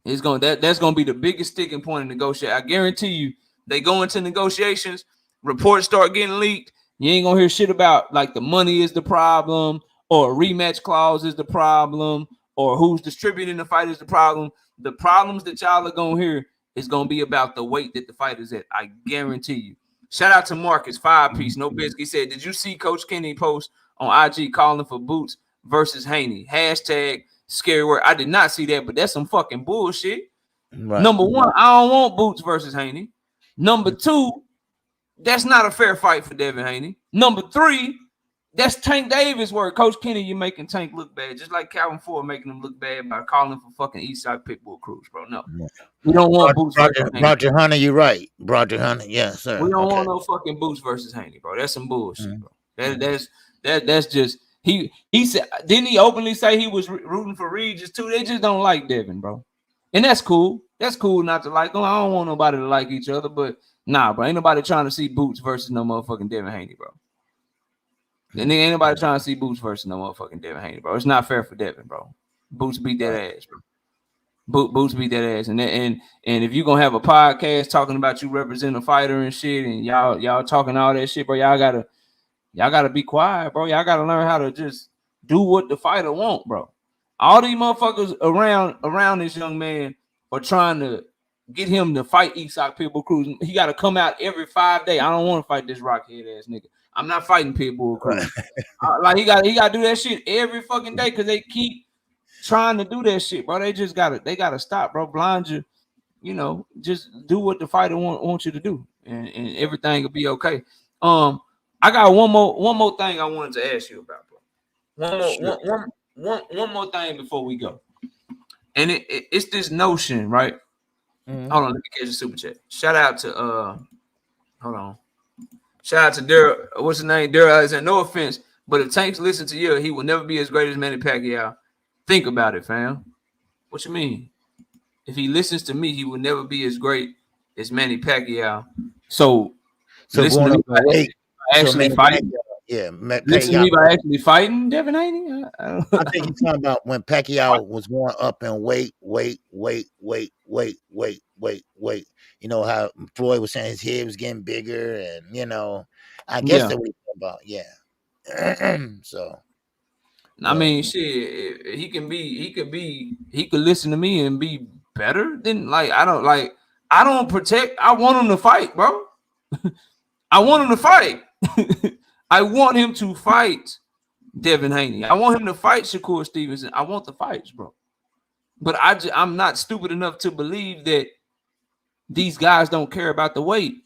is that's gonna be the biggest sticking point in negotiation. I guarantee you, They go into negotiations, reports start getting leaked. You ain't gonna hear shit about like the money is the problem, or a rematch clause is the problem, or who's distributing the fight is the problem. The problems that y'all are gonna hear is gonna be about the weight that the fight is at. I guarantee you. Shout out to Marcus, 5-piece, no biscuit. He said, did you see Coach Kenny post on IG calling for Boots versus Haney? Hashtag scary word. I did not see that, but that's some fucking bullshit. Right. Number one, I don't want Boots versus Haney. Number two, that's not a fair fight for Devin Haney. Number three, that's Tank Davis' word. Coach Kenny, you're making Tank look bad, just like Calvin Ford making him look bad by calling for fucking Eastside Pitbull Cruz, bro. No, we don't want Boots versus Haney. Roger Hunter, you're right. Roger Hunter, yes, sir. We don't want no fucking Boots versus Haney, bro. That's some bullshit, bro. That's just he said. Didn't he openly say he was rooting for Regis too? They just don't like Devin, bro, and that's cool. That's cool not to like him. I don't want nobody to like each other, but nah, bro, ain't nobody trying to see Boots versus no motherfucking Devin Haney, bro. And ain't nobody trying to see Boots versus no motherfucking Devin Haney, bro. It's not fair for Devin, bro. Boots beat that ass, bro. Boots beat that ass, and if you gonna have a podcast talking about you represent a fighter and shit, and y'all talking all that shit, bro, y'all gotta be quiet, bro. Y'all gotta learn how to just do what the fighter want, bro. All these motherfuckers around this young man are trying to get him to fight Eastside Pitbull Cruz. He got to come out every 5 days. I don't want to fight this rockhead ass nigga. I'm not fighting Pitbull Cruz. Like he got to do that shit every fucking day because they keep trying to do that shit, bro. They gotta stop, bro. Blind you, just do what the fighter wants you to do, and everything will be okay. I got one more thing I wanted to ask you about, bro. One more thing before we go, and it's this notion, right? Hold on, let me catch a super chat. Shout out to Shout out to Daryl. What's his name? Daryl Alexander. No offense, but if Tank's listen to you, he will never be as great as Manny Pacquiao. Think about it, fam. What you mean? If he listens to me, he will never be as great as Manny Pacquiao. So listen to me by actually fighting. Listen to me by actually fighting Devin Haney. I think you're talking about when Pacquiao was going up in weight. You know how Floyd was saying his head was getting bigger, and I guess that's what he's talking about. Yeah. So, I mean, shit, he could listen to me and be better than I don't protect. I want him to fight, bro. I want him to fight. I want him to fight Devin Haney. I want him to fight Shakur Stevenson. I want the fights, bro. But I'm not stupid enough to believe that these guys don't care about the weight.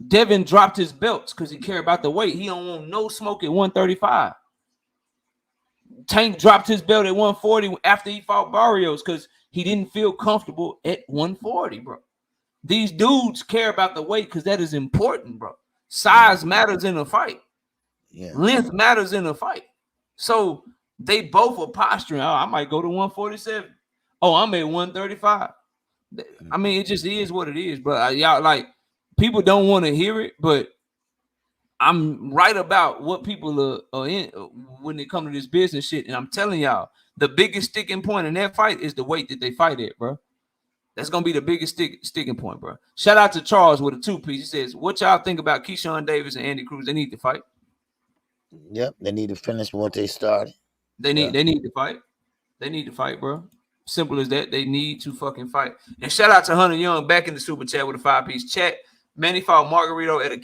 Devin dropped his belts because he cared about the weight. He don't want no smoke at 135. Tank dropped his belt at 140 after he fought Barrios because he didn't feel comfortable at 140, bro. These dudes care about the weight because that is important, bro. Size matters in a fight. Yeah. Length matters in a fight. So they both are posturing. Oh, I might go to 147. Oh, I'm at 135. I mean, it just is what it is, bro. Y'all people don't want to hear it, but I'm right about what people are in when it comes to this business shit. And I'm telling y'all, the biggest sticking point in that fight is the weight that they fight at, bro. That's gonna be the biggest sticking point, bro. Shout out to Charles with a 2-piece. He says, "What y'all think about Keyshawn Davis and Andy Cruz? They need to fight." Yep, they need to finish what they started. They need to fight. They need to fight, bro. Simple as that. They need to fucking fight. And shout out to Hunter Young back in the super chat with a 5-piece chat. Manny fought Margarito at a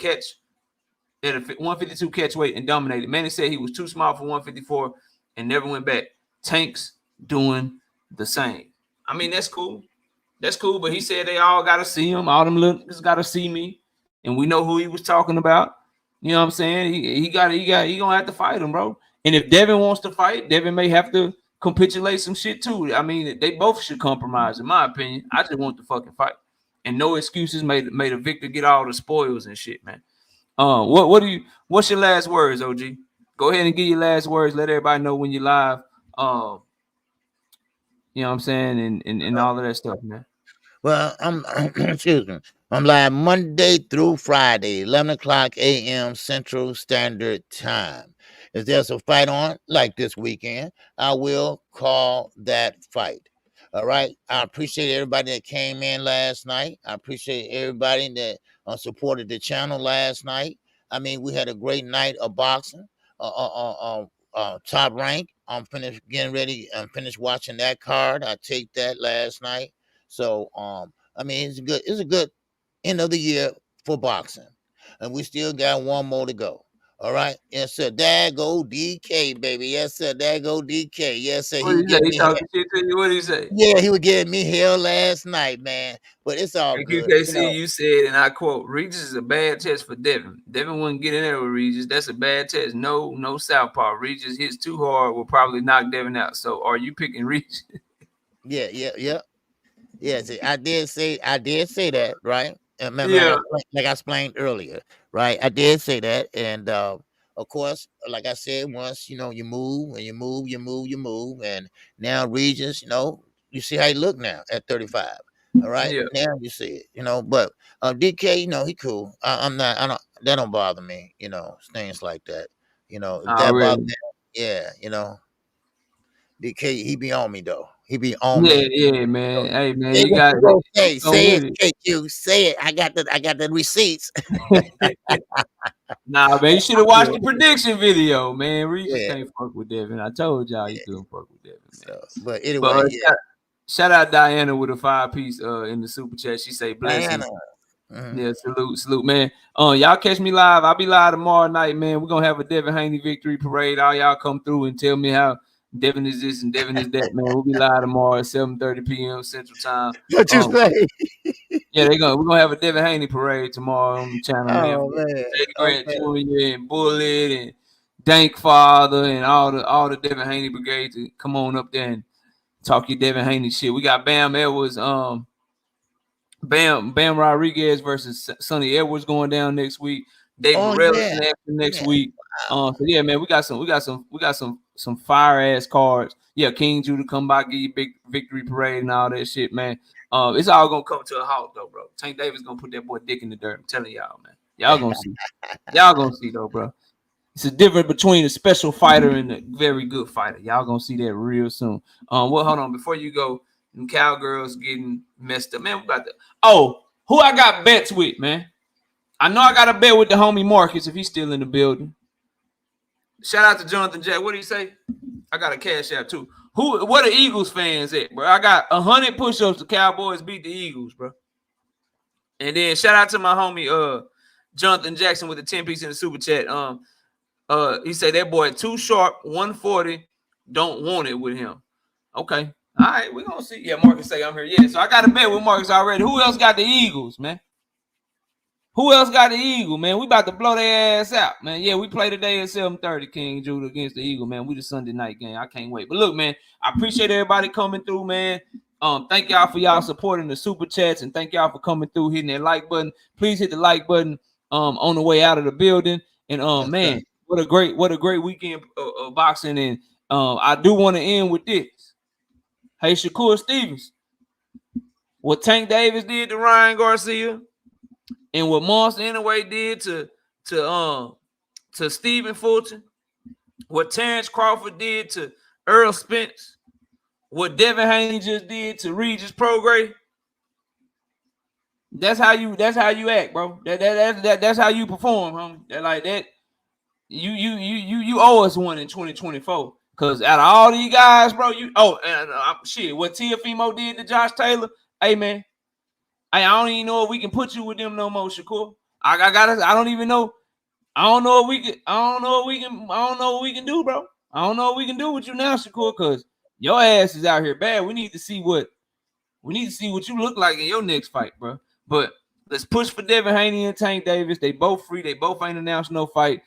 152 catch weight and dominated. Manny said he was too small for 154 and never went back. Tank's doing the same. I mean, that's cool. That's cool, but he said they all got to see him. All them little niggas got to see me, and we know who he was talking about. You know what I'm saying? He gonna have to fight him, bro. And if Devin wants to fight, Devin may have to capitulate some shit too. I mean, they both should compromise, in my opinion. I just want to fucking fight, and no excuses made a victor get all the spoils and shit, man. What's your last words, OG? Go ahead and give your last words. Let everybody know when you're live. You know what I'm saying, and all of that stuff, man. Well, excuse me. I'm live Monday through Friday, 11 o'clock a.m. Central Standard Time. If there's a fight on, like this weekend, I will call that fight. All right. I appreciate everybody that came in last night. I appreciate everybody that supported the channel last night. I mean, we had a great night of boxing. Top rank. I'm finished getting ready. I'm finished watching that card. I taped that last night. So I mean, it's a good end of the year for boxing, and we still got one more to go. All right, yes sir. There go DK, baby. Yes sir. There go DK. Yes sir. What He did was he say? giving He me hell. talking shit to you? What did he say? Yeah, he was giving me hell last night, man. But it's all Hey, good. You QKC, know. you said, and I quote, Regis is a bad test for Devin. Devin wouldn't get in there with Regis. That's a bad test. No southpaw. Regis hits too hard, will probably knock Devin out. So are you picking Regis? Yeah. Yes, I did say that, right? And remember, Yeah. like I explained earlier, right? I did say that, and of course, like I said, once you move and you move, and now Regis, you see how he look now at 35. All right, Yeah. now you see it, but DK, he cool. I'm not. I don't. That don't bother me. Things like that. If that bothers Already. me, yeah. DK, he be on me though. He be on Yeah, me. yeah, man. Hey, man, Say you what got you gonna say. keep on Say with it, KQ. Say it. I got the receipts. it. Nah, man, you should have Yeah, watched the prediction video, man. Regis yeah. can't fuck with Devin. I told y'all he Yeah. couldn't fuck with Devin, man. So, but But anyway, yeah. shout out Diana with a 5-piece in the super chat. She say Diana. blessings. Mhm. Yeah, salute, man. Y'all catch me live. I'll be live tomorrow night, man. We're gonna have a Devin Haney victory parade. All y'all come through and tell me how Devin is this and Devin is that, man. We'll be live tomorrow at 7:30 p.m. Central Time. What you say? Yeah, we're gonna have a Devin Haney parade tomorrow on the channel, man. Oh man. Jay Grant Okay. Jr. and Bullet and Dank Father and all the Devin Haney brigade to come on up there and talk your Devin Haney shit. We got Bam Edwards, Bam Rodriguez versus Sonny Edwards going down next week. David Oh Morales yeah. in action next Yeah. week. So yeah, man, we got some fire ass cards. Yeah, King Judah come by, give you big victory parade and all that shit, man. It's all gonna come to a halt though, bro. Tank Davis gonna put that boy dick in the dirt. I'm telling y'all, man. Y'all gonna see. Y'all gonna see though, bro. It's a difference between a special fighter and a very good fighter. Y'all gonna see that real soon. Well, hold on before you go. Them cowgirls getting messed up, man. We about to. Oh, who I got bets with, man? I know I got a bet with the homie Marcus if he's still in the building. Shout out to Jonathan Jack. What do you say? I got a cash out too. What are Eagles fans at, bro? I got 100 push-ups. The Cowboys beat the Eagles, bro. And then shout out to my homie Jonathan Jackson with the 10-piece in the super chat. He said that boy too sharp, 140. Don't want it with him. Okay. All right, we're gonna see. Yeah, Marcus say I'm here. Yeah, so I got a bet with Marcus already. Who else got the Eagles, man? Who else got the Eagle, man? We about to blow their ass out, man. Yeah, we play today at 7:30, King Judah against the Eagle, man. We the Sunday night game. I can't wait. But look, man, I appreciate everybody coming through, man. Thank y'all for y'all supporting the super chats and thank y'all for coming through, hitting that like button. Please hit the like button on the way out of the building. And Yes, man, sir. what a great weekend of boxing. And I do want to end with this. Hey, Shakur Stevens, what Tank Davis did to Ryan Garcia. And what Monster Anyway did to Stephen Fulton, what Terrence Crawford did to Earl Spence, what Devin Haney just did to Regis Prograis. That's how you act, bro. That's how you perform, homie. That like that. You owe us one in 2024. Cause out of all these guys, bro, shit. What Tiafimo did to Josh Taylor, hey man. I don't even know if we can put you with them no more, Shakur. I don't even know. I don't know what we can do, bro. I don't know what we can do with you now, Shakur, because your ass is out here bad. We need to see what you look like in your next fight, bro. But let's push for Devin Haney and Tank Davis. They both free. They both ain't announced no fight.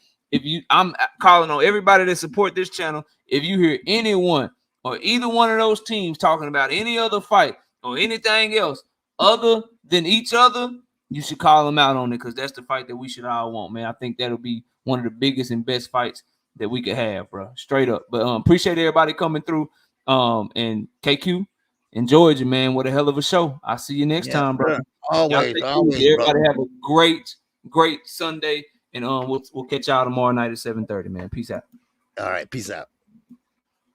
I'm calling on everybody that support this channel. If you hear anyone or either one of those teams talking about any other fight or anything else other than each other, you should call them out on it because that's the fight that we should all want, man. I think that'll be one of the biggest and best fights that we could have, bro. Straight up. But appreciate everybody coming through. And KQ, enjoyed you, man. What a hell of a show. I'll see you next Yes, time, bro. sir. Y'all Always, take it always, easy. brother. Everybody have a great Sunday. And we'll catch y'all tomorrow night at 7:30, man. Peace out. All right, peace out.